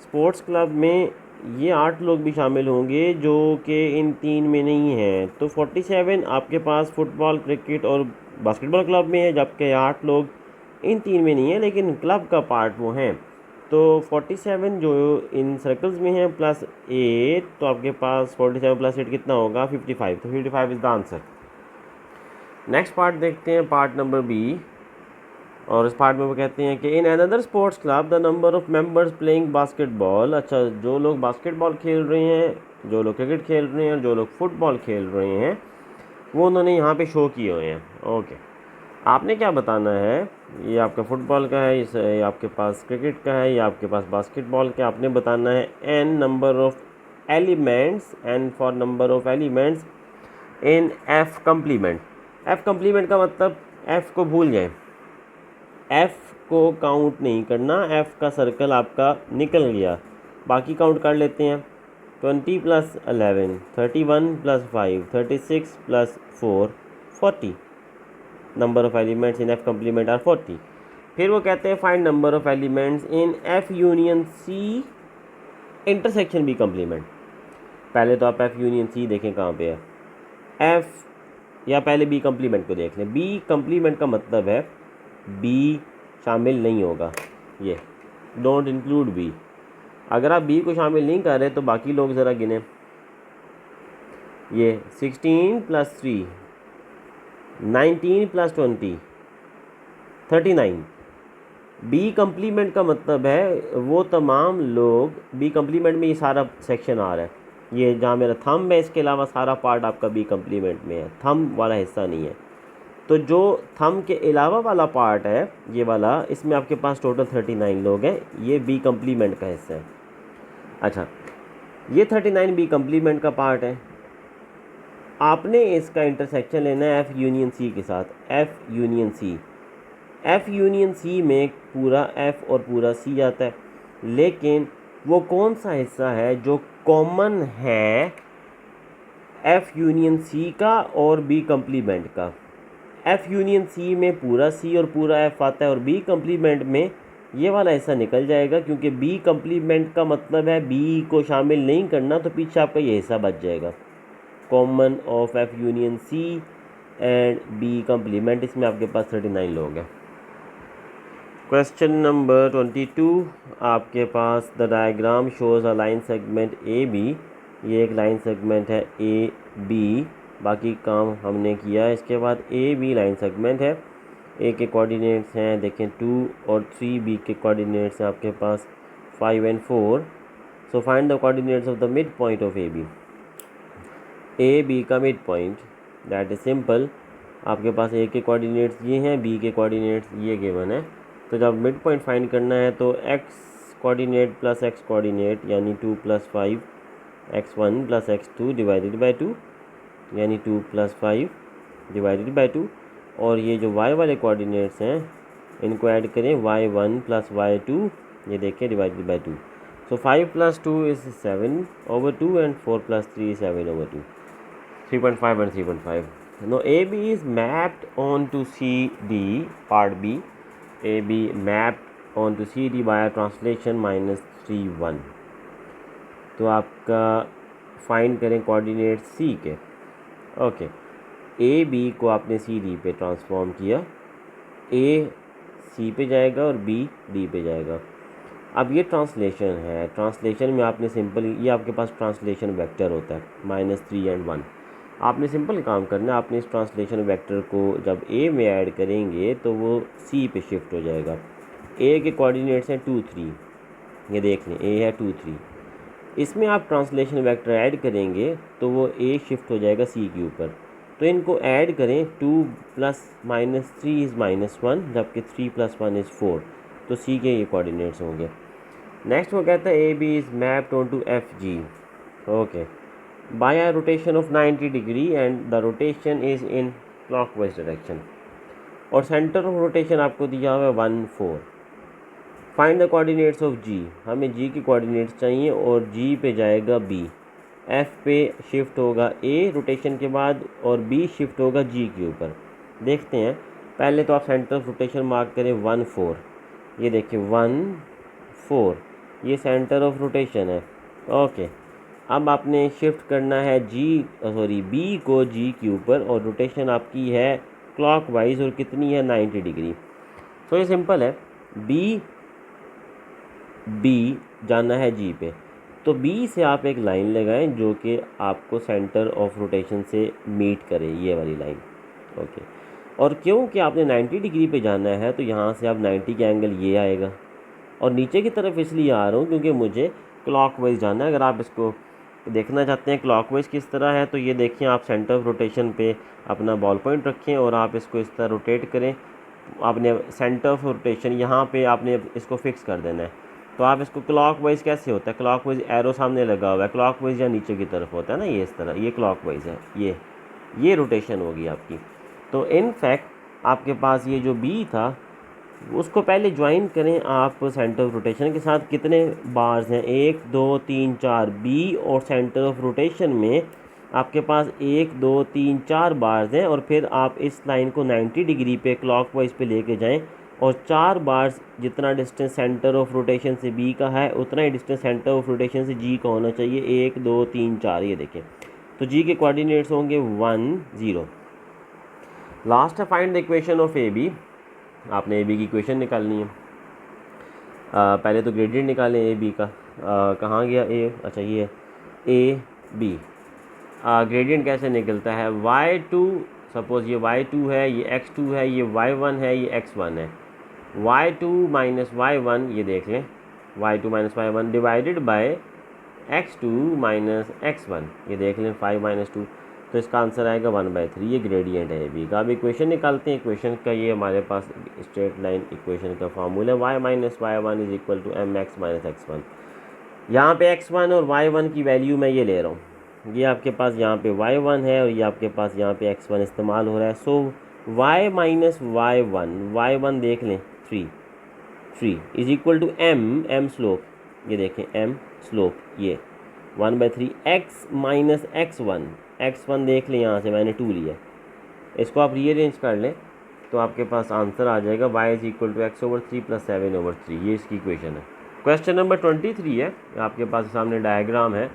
sports club में ये 8 लोग भी शामिल होंगे जो कि इन 3 में नहीं हैं। तो 47 आपके पास फुटबॉल, क्रिकेट और बास्केटबॉल क्लब में है, जबकि 8 लोग इन 3 में नहीं है लेकिन क्लब का पार्ट वो हैं। तो 47 जो इन सर्कल्स में है प्लस 8, तो आपके पास 47 + 8 कितना होगा? 55। तो 55 is the answer. Next part देखते हैं, पार्ट नंबर बी। और इस पार्ट में वो कहते हैं कि in another sports club the number of members playing basketball. अच्छा, जो लोग बास्केटबॉल खेल रहे हैं, जो लोग क्रिकेट खेल रहे हैं और जो लोग फुटबॉल खेल रहे हैं वो उन्होंने यहाँ पे शो किए हुए हैं। ओके, आपने क्या बताना है? ये आपका फुटबॉल का है, ये आपके पास क्रिकेट का है, ये आपके पास बास्केटबॉल का। आपने बताना है n number of elements, n for number of elements in F complement. F complement का मतलब एफ़ को भूल जाएं, एफ़ को काउंट नहीं करना। एफ़ का सर्कल आपका निकल गया, बाकी काउंट कर लेते हैं। 20 + 11 31 + 5 36 + 4 40। Number of elements in F complement are 40। फिर वो कहते हैं find number of elements in F union C intersection B complement. पहले तो आप एफ यूनियन सी देखें कहाँ पे है एफ, या पहले बी कम्प्लीमेंट को देख लें। बी कम्प्लीमेंट का मतलब है बी शामिल नहीं होगा, ये डोंट इंक्लूड बी। अगर आप बी को शामिल नहीं कर रहे तो बाकी लोग ज़रा गिने। ये 16 + 3 19 + 20 39। बी कम्प्लीमेंट का मतलब है वो तमाम लोग, बी कम्प्लीमेंट में ये सारा सेक्शन आ रहा है, ये जहाँ मेरा थंब है इसके अलावा सारा पार्ट आपका बी कम्प्लीमेंट में है, थंब वाला हिस्सा नहीं है। तो जो थंब के अलावा वाला पार्ट है ये वाला, इसमें आपके पास टोटल 39 लोग हैं, ये बी कम्प्लीमेंट का हिस्सा है। अच्छा, ये 39 बी कम्प्लीमेंट का पार्ट है। आपने इसका इंटरसेक्शन लेना है एफ़ यूनियन सी के साथ। F union C, F union C में पूरा एफ़ और पूरा सी आता है, लेकिन वो कौन सा हिस्सा है जो कॉमन है एफ़ यूनियन सी का और बी कम्प्लीमेंट का? एफ़ यूनियन सी में पूरा सी और पूरा एफ़ आता है और बी कम्प्लीमेंट में ये वाला हिस्सा निकल जाएगा, क्योंकि बी कम्प्लीमेंट का मतलब है बी को शामिल नहीं करना, तो पीछे आपका ये हिस्सा बच जाएगा। Common of F union C and B complement, इसमें आपके पास 39 लोग हैं। क्वेश्चन नंबर 22 आपके पास the diagram shows a line segment A B. ये एक लाइन सेगमेंट है ए बी, बाकी काम हमने किया। इसके बाद ए बी लाइन सेगमेंट है, ए के कोऑर्डिनेट्स हैं देखें 2 और 3, बी के कोऑर्डिनेट्स हैं आपके पास 5 and 4। So find the coordinates of the mid point of A B का mid point. That is simple, आपके पास ए के कोऑर्डिनेट्स ये हैं, बी के कोऑर्डिनेट्स ये गिवन है। तो जब मिड पॉइंट फाइंड करना है तो x coordinate plus x coordinate यानी 2 + 5 x1 + x2 डिवाइडेड बाई 2 यानी 2 + 5 डिवाइडेड बाई 2, और ये जो y वाले कोऑर्डिनेट्स हैं इनको ऐड करें y1 + y2, ये देखें divided by 2। So 5 + 2 is 7/2 and 4 + 3 is 7/2, 3.5 and 3.5. Now AB is mapped on to CD, part B. AB mapped on to C D by translation -3 1। तो आपका फाइंड करें कोऑर्डिनेट सी के। ओके, ए बी को आपने C D पे transform किया, ए सी पे जाएगा और बी डी पे जाएगा। अब ये ट्रांसलेशन है, ट्रांसलेशन में आपने सिंपल, ये आपके पास ट्रांसलेशन वेक्टर होता है -3 और 1। आपने सिंपल काम करना है, आपने इस ट्रांसलेशन वेक्टर को जब ए में ऐड करेंगे तो वो सी पे शिफ्ट हो जाएगा। ए के कोऑर्डिनेट्स हैं 2 3, ये देख लें ए है 2 3। इसमें आप ट्रांसलेशन वेक्टर ऐड करेंगे तो वो ए शिफ्ट हो जाएगा सी के ऊपर। तो इनको ऐड करें, 2 + -3 इज़ -1, जबकि 3 + 1 इज़ 4। तो सी के ये कोऑर्डिनेट्स होंगे। नेक्स्ट वो कहता है A B is mapped on to F G. Okay, by a rotation of 90 degree and the rotation is in clockwise direction. और सेंटर ऑफ रोटेशन आपको दिया हुआ है 1 4। Find the coordinates of G. हमें जी की कोऑर्डिनेट्स चाहिए और जी पे जाएगा बी, एफ पे शिफ्ट होगा ए रोटेशन के बाद और बी शिफ्ट होगा जी के ऊपर। देखते हैं, पहले तो आप सेंटर ऑफ रोटेशन मार्क करें 1 4। ये देखिए 1 4, ये सेंटर ऑफ रोटेशन है। ओके, अब आपने शिफ्ट करना है बी को जी के ऊपर और रोटेशन आपकी है क्लॉकवाइज और कितनी है 90 डिग्री। तो ये सिंपल है, बी जाना है जी पे, तो बी से आप एक लाइन लगाएं जो कि आपको सेंटर ऑफ रोटेशन से मीट करे, ये वाली लाइन। ओके, और क्योंकि आपने 90 डिग्री पे जाना है तो यहाँ से अब 90 का एंगल ये आएगा, और नीचे की तरफ इसलिए आ रहा हूँ क्योंकि मुझे क्लॉकवाइज जाना है। अगर आप इसको देखना चाहते हैं क्लॉकवाइज किस तरह है, तो ये देखिए, आप सेंटर ऑफ रोटेशन पे अपना बॉल पॉइंट रखें और आप इसको इस तरह रोटेट करें। आपने सेंटर ऑफ रोटेशन यहाँ पे आपने इसको फिक्स कर देना है। तो आप इसको क्लॉकवाइज कैसे होता है, क्लॉकवाइज एरो सामने लगा हुआ है, क्लॉकवाइज या नीचे की तरफ होता है ना, ये इस तरह, ये क्लॉकवाइज है, ये रोटेशन होगी आपकी। तो इन फैक्ट आपके पास ये जो बी था उसको पहले ज्वाइन करें आप सेंटर ऑफ रोटेशन के साथ। कितने बार्स हैं, 1 2 3 4, बी और सेंटर ऑफ रोटेशन में आपके पास 1 2 3 4 बार्स हैं। और फिर आप इस लाइन को 90 डिग्री पे क्लॉकवाइज पे लेके जाएं और 4 बार्स, जितना डिस्टेंस सेंटर ऑफ रोटेशन से बी का है उतना ही डिस्टेंस सेंटर ऑफ रोटेशन से जी का होना चाहिए, 1 2 3 4। ये देखें, तो जी के कोऑर्डिनेट्स होंगे 1 0। लास्ट है find the equation of A B. आपने ए बी की इक्वेशन निकालनी है। पहले तो ग्रेडियंट निकालें ए बी का। कहाँ गया ए, अच्छा ये ए बी। ग्रेडियंट कैसे निकलता है, y2, सपोज़ ये y2 है, ये x2 है, ये y1 है, ये x1 है। y2 - y1, ये देख लें, y2 - y1 divided by x2 - x1, ये देख लें 5 - 2। तो इसका आंसर आएगा 1/3। ये ग्रेडियंट है ए बी का। अब इक्वेशन निकालते हैं। इक्वेशन का ये हमारे पास स्ट्रेट लाइन इक्वेशन का फार्मूला है, y - y1 = mx - x1। यहाँ पे x1 और y1 की वैल्यू मैं ये ले रहा हूँ, ये आपके पास यहाँ पे y1 है और ये आपके पास यहाँ पे x1 इस्तेमाल हो रहा है। सो y - y1 देख लें 3 = m स्लोप, ये देखें m स्लोप, ये 1/3 x - x1 देख लें, यहाँ से मैंने 2 लिया, इसको आप रीअरेंज कर लें तो आपके पास आंसर आ जाएगा y = x/3 + 7/3। ये इसकी इक्वेशन है। क्वेश्चन नंबर 23 है, आपके पास सामने डायग्राम है।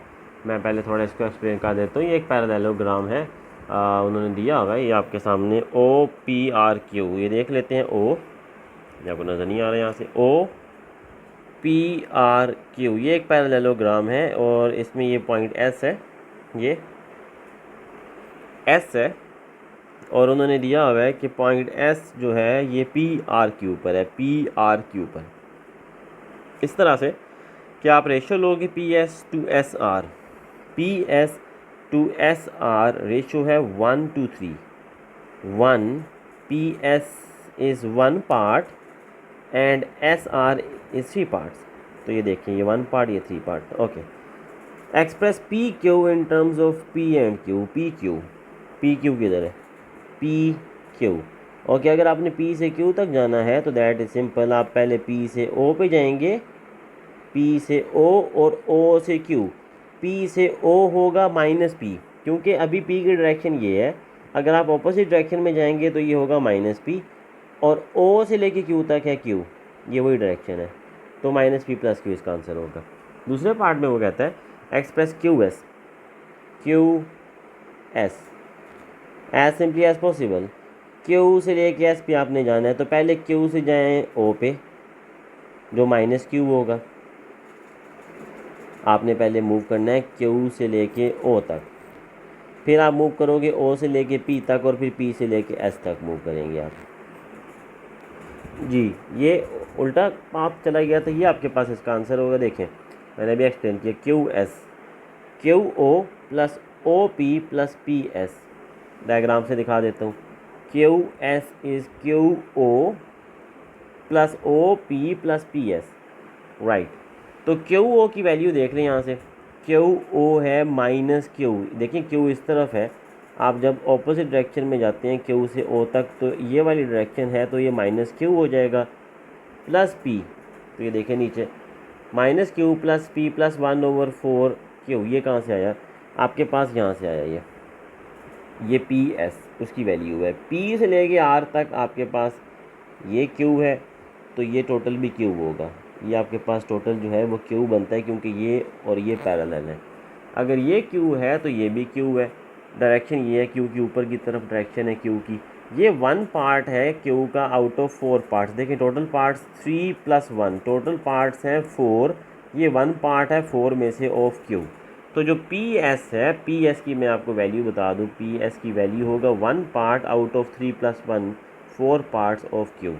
मैं पहले थोड़ा इसको एक्सप्लेन कर देता हूँ। ये एक पैरेललोग्राम है, उन्होंने दिया हुआ है, ये आपके सामने OPRQ, ये देख लेते हैं। O, ये आपको नज़र नहीं आ रहा यहाँ से, OPRQ, ये एक पैरेललोग्राम है और इसमें ये पॉइंट S है, ये S है, और उन्होंने दिया हुआ है कि पॉइंट S जो है ये PRQ पर है, PRQ पर। इस तरह से कि आप रेशो लोगे PS to SR, PS to SR ratio है 1:3। 1 PS is 1 part and SR is 3 parts। तो ये देखिए, ये 1 part, ये 3 part। Okay, express PQ in terms of P and Q। PQ किधर है, PQ। ओके, अगर आपने P से Q तक जाना है तो दैट इज सिंपल, आप पहले P से O पे जाएंगे, P से O और O से Q। P से O होगा -P, क्योंकि अभी P की डायरेक्शन ये है। अगर आप ऑपोजिट डायरेक्शन में जाएंगे तो ये होगा -P, और O से लेके Q तक है Q, ये वही डायरेक्शन है, तो माइनस पी प्लस क्यू इसका आंसर होगा। दूसरे पार्ट में वो कहता है express Q S as simply as possible. Q से लेके एस पे आपने जाना है, तो पहले क्यू से जाएं ओ पे जो माइनस क्यू होगा, आपने पहले मूव करना है क्यू से लेके ओ तक, फिर आप मूव करोगे ओ से लेके पी तक, और फिर पी से लेके एस तक मूव करेंगे आप जी। ये उल्टा पाथ चला गया, तो ये आपके पास इसका आंसर होगा। देखें मैंने अभी एक्सप्लेन किया, Q O plus O P plus P S, diagram से दिखा देता हूँ। Q S is Q O plus O P plus P S, right. तो क्यू ओ की वैल्यू देख लें यहाँ से, क्यू ओ है माइनस क्यू, देखिए क्यू इस तरफ है, आप जब ऑपोजिट डायरेक्शन में जाते हैं क्यू से ओ तक, तो ये वाली डायरेक्शन है, तो ये माइनस क्यू हो जाएगा, प्लस पी, तो ये देखें नीचे minus Q plus P plus 1/4 Q, ये कहाँ से आया आपके पास, यहाँ से आया ये पी एस उसकी वैल्यू है। पी से लेके आर तक आपके पास ये क्यू है, तो ये टोटल भी क्यू होगा, ये आपके पास टोटल जो है वो क्यू बनता है, क्योंकि ये और ये पैरेलल है। अगर ये क्यू है तो ये भी क्यू है, डायरेक्शन ये है क्यू की ऊपर की तरफ डायरेक्शन है क्यू की। ये 1 पार्ट है क्यू का आउट ऑफ 4 पार्ट्स, देखिए टोटल पार्ट्स 3 + 1, टोटल पार्ट्स हैं 4, ये 1 पार्ट है 4 में से ऑफ क्यू। तो जो पी एस है, पी एस की मैं आपको वैल्यू बता दूँ, पी एस की वैल्यू होगा 1 part out of 3 + 1, 4 parts of Q.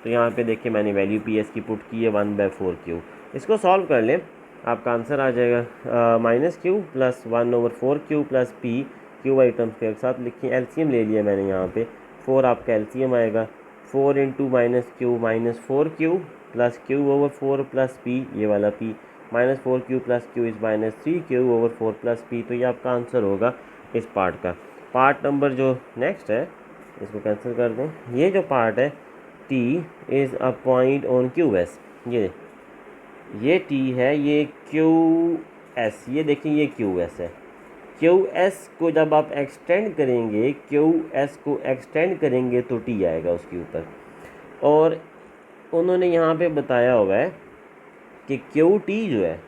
तो यहाँ पे देखिए मैंने वैल्यू पी एस की पुट की है 1/4 क्यू। इसको सॉल्व कर लें, आपका आंसर आ जाएगा minus Q plus 1/4 Q plus P, Q Y terms के साथ लिखिए, एलसीएम ले लिया मैंने यहाँ पे, 4 आपका एलसीएम आएगा, 4 × -4 Q plus Q/4 plus P, ये वाला P, -4 Q plus Q is -3 Q/4 plus P. तो ये आपका आंसर होगा इस पार्ट का। पार्ट नंबर जो नेक्स्ट है इसको कैंसिल कर दें, ये जो पार्ट है T is a point on QS, ये T है, ये QS, ये देखिए ये QS है। QS को जब आप एक्सटेंड करेंगे, QS को एक्सटेंड करेंगे तो T आएगा उसके ऊपर, और उन्होंने यहाँ पे बताया हुआ है कि QT जो है,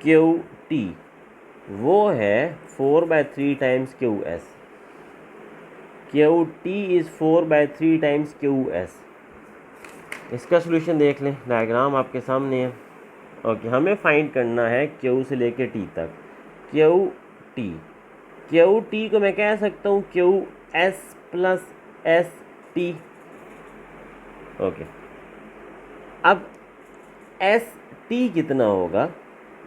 QT वो है 4/3 times QS, QT is 4/3 times QS। इसका सोल्यूशन देख लें, डायग्राम आपके सामने है। ओके, हमें फाइंड करना है Q से लेके T तक, QT को मैं कह सकता हूँ QS प्लस ST। ओके, अब ST कितना होगा,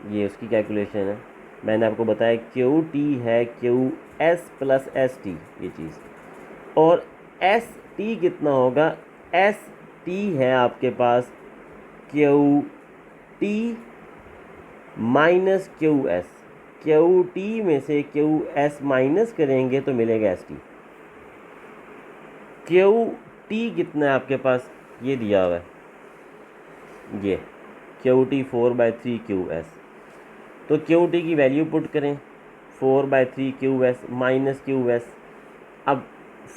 ये उसकी कैलकुलेशन है। मैंने आपको बताया QT है QS प्लस ST, ये चीज़, और ST कितना होगा, ST है आपके पास QT माइनस QS, QT में से QS माइनस करेंगे तो मिलेगा ST। QT कितना है आपके पास, ये दिया हुआ है, ये QT 4/3 QS, तो QT की वैल्यू पुट करें 4/3 QS माइनस QS। अब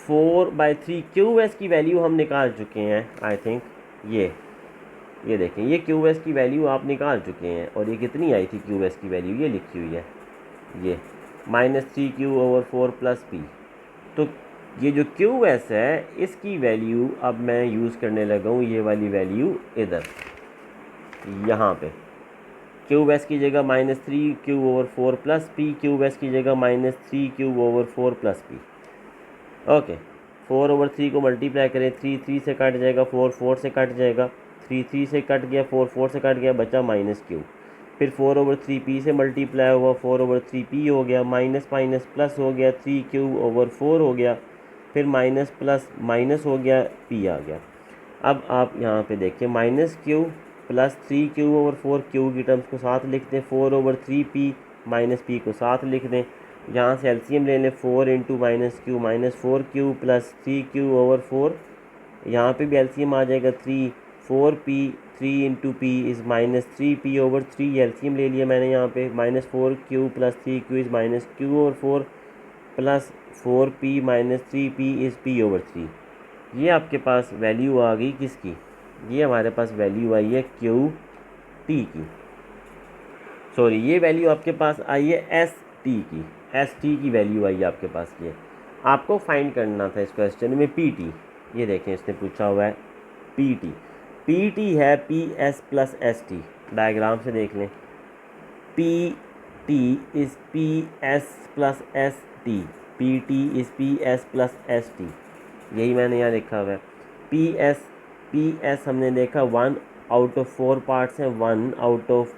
4/3 QS की वैल्यू हम निकाल चुके हैं, आई थिंक ये देखें, ये QS की वैल्यू आप निकाल चुके हैं, और ये कितनी आई थी QS की वैल्यू, ये लिखी हुई है, ये -3 Q/4 प्लस पी। तो ये जो QS है इसकी वैल्यू अब मैं यूज़ करने लगा हूँ, ये वाली वैल्यू इधर यहाँ पे, QS की जगह -3 Q/4 प्लस पी, QS की जगह -3 Q/4 प्लस पी। ओके, 4/3 को मल्टीप्लाई करें, 3 से कट जाएगा, 4 से कट जाएगा, 3 से कट गया, 4 से कट गया, बचा -Q। फिर 4/3 P से मल्टीप्लाई हुआ, 4/3 P हो गया, माइनस माइनस प्लस हो गया, 3 Q/4 हो गया, फिर माइनस प्लस माइनस हो गया, P आ गया। अब आप यहाँ पे देखिए -Q प्लस 3 Q/4, Q की टर्म्स को साथ लिख दें, 4/3 P माइनस P को साथ लिख दें, यहाँ से एलसीएम ले लें, 4 × -4 Q प्लस 3 Q/4, यहाँ पे भी एलसीएम आ जाएगा, 4P 3 × P is -3 P/3, LCM ले लिया मैंने यहाँ पे, -4 Q plus 3 Q is -Q/4 plus 4P - 3P is P/3। ये आपके पास वैल्यू आ गई किसकी, ये हमारे पास वैल्यू आई है क्यू टी की, सॉरी ये वैल्यू आपके पास आई है एस टी की, एस टी की वैल्यू आई है आपके पास। ये आपको फाइंड करना था इस क्वेश्चन में पी टी। ये देखें इसने पूछा हुआ है पी टी, पी टी है P S plus s T, diagram से देख लें, P T is P S plus s T, P T is P S plus s T, यही मैंने यहाँ लिखा हुआ है। पी एस हमने देखा 1 आउट ऑफ 4 पार्ट्स हैं, 1 out of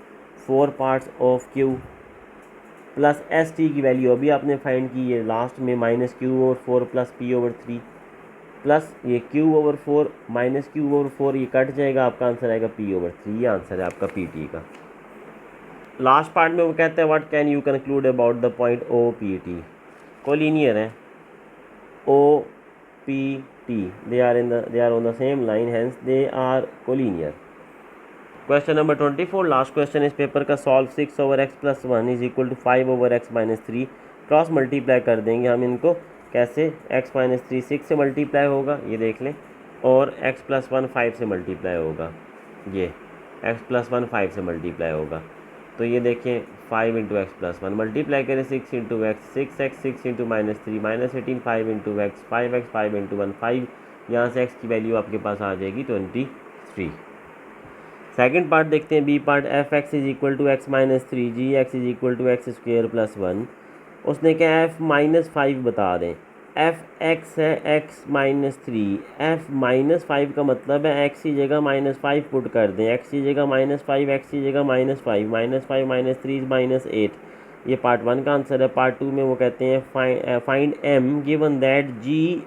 4 parts of q, plus s t की वैल्यू अभी आपने फाइंड की है लास्ट में minus q over 4 plus p over 3, plus ये q over 4 minus q over 4, ये कट जाएगा, आपका आंसर आएगा पी ओवर 3। ये आंसर है आपका पी टी का। लास्ट पार्ट में वो कहते हैं what can you conclude about the point O P T, collinear है O P T, they are on the same line, hence they are collinear। Question number 24, last question इस paper का, solve 6 over x plus 1 is equal to 5 over x minus 3, cross multiply कर देंगे हम इनको, कैसे, x minus 3 6 से multiply होगा, ये देख लें, और एक्स प्लस 1 5 से मल्टीप्लाई होगा, ये एक्स प्लस 1 5 से मल्टीप्लाई होगा। तो ये देखें 5 इंटू एक्स प्लस 1 मल्टीप्लाई करें 6 into x, 6x 6 into minus 3 minus 18, 5 into x, 5x 5 into 1 5, यहाँ से x की वैल्यू आपके पास आ जाएगी 23। सेकंड पार्ट देखते हैं, b part, f x is equal to x minus 3, g x is equal to x square plus 1, उसने क्या f minus 5 बता दें, एफ एक्स है एक्स माइनस 3, एफ माइनस 5 का मतलब है एक्स की जगह माइनस 5 पुट कर दें, एक्स की जगह माइनस 5, एक्स की जगह माइनस 5, माइनस 5 माइनस 3 माइनस 8, ये पार्ट 1 का आंसर है। पार्ट 2 में वो कहते हैं find m given that g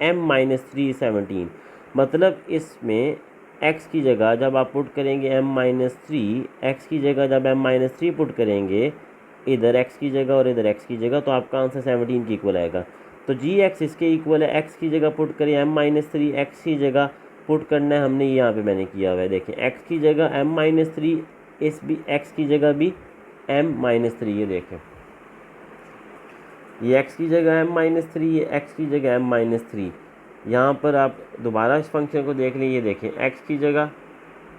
m minus 3 17, मतलब इसमें x की जगह जब आप पुट करेंगे m माइनस 3, एक्स की जगह जब m माइनस 3 पुट करेंगे इधर x की जगह और इधर x की जगह, तो आपका आंसर 17 के इक्वल आएगा। तो जी एक्स इसके इक्वल है, x की जगह पुट करें m माइनस 3, एक्स की जगह पुट करना है हमने, यहाँ पे मैंने किया हुआ है, देखें x की जगह m माइनस 3, इस भी x की जगह भी m माइनस 3, ये देखें ये x की जगह m माइनस 3, ये x की जगह m माइनस 3। यहाँ पर आप दोबारा इस फंक्शन को देख लें, ये देखें x की जगह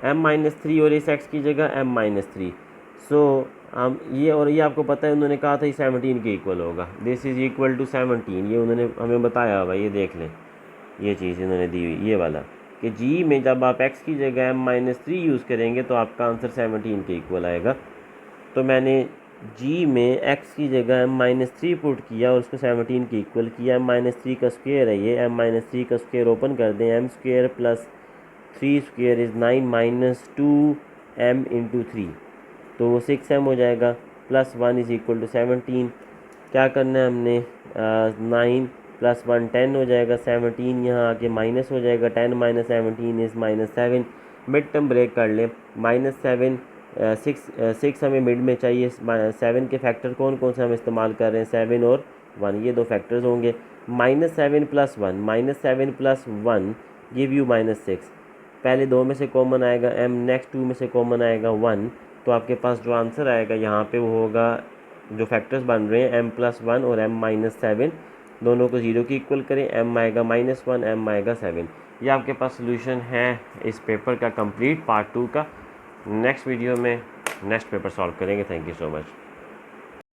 m माइनस 3 और इस x की जगह m माइनस 3, सो हम ये, और ये आपको पता है उन्होंने कहा था ये 17 के इक्वल होगा, दिस इज़ इक्वल टू 17, ये उन्होंने हमें बताया हुआ, ये देख लें, ये चीज़ इन्होंने दी हुई ये वाला कि जी में जब आप x की जगह m माइनस 3 यूज़ करेंगे तो आपका आंसर 17 के इक्वल आएगा। तो मैंने जी में x की जगह m माइनस 3 पुट किया और उसको 17 के इक्वल किया, m माइनस 3 का स्क्वायर है ये, m माइनस 3 का स्क्वायर ओपन कर दें, m square plus 3 square is 9 minus 2m into 3, तो वो 6m हो जाएगा, प्लस 1 इज़ इक्वल टू 17, क्या करना है हमने 9 प्लस 1 10 हो जाएगा, 17 यहाँ आके माइनस हो जाएगा, 10 minus 17 is minus 7, mid term break कर लें, माइनस 7 6 हमें मिड में चाहिए, 7 के फैक्टर कौन कौन से हम इस्तेमाल कर रहे हैं, 7 और 1, ये दो फैक्टर्स होंगे, minus 7 plus 1, minus 7 plus 1 give you minus 6, पहले दो में से कॉमन आएगा m, नेक्स्ट 2 में से कॉमन आएगा 1, तो आपके पास जो आंसर आएगा यहाँ पे वो होगा, जो फैक्टर्स बन रहे हैं m प्लस 1 और m माइनस 7, दोनों को 0 की इक्वल करें, m आएगा माइनस 1, m आएगा 7। ये आपके पास सोल्यूशन है इस पेपर का कंप्लीट पार्ट 2 का। नेक्स्ट वीडियो में नेक्स्ट पेपर सॉल्व करेंगे। Thank you so much.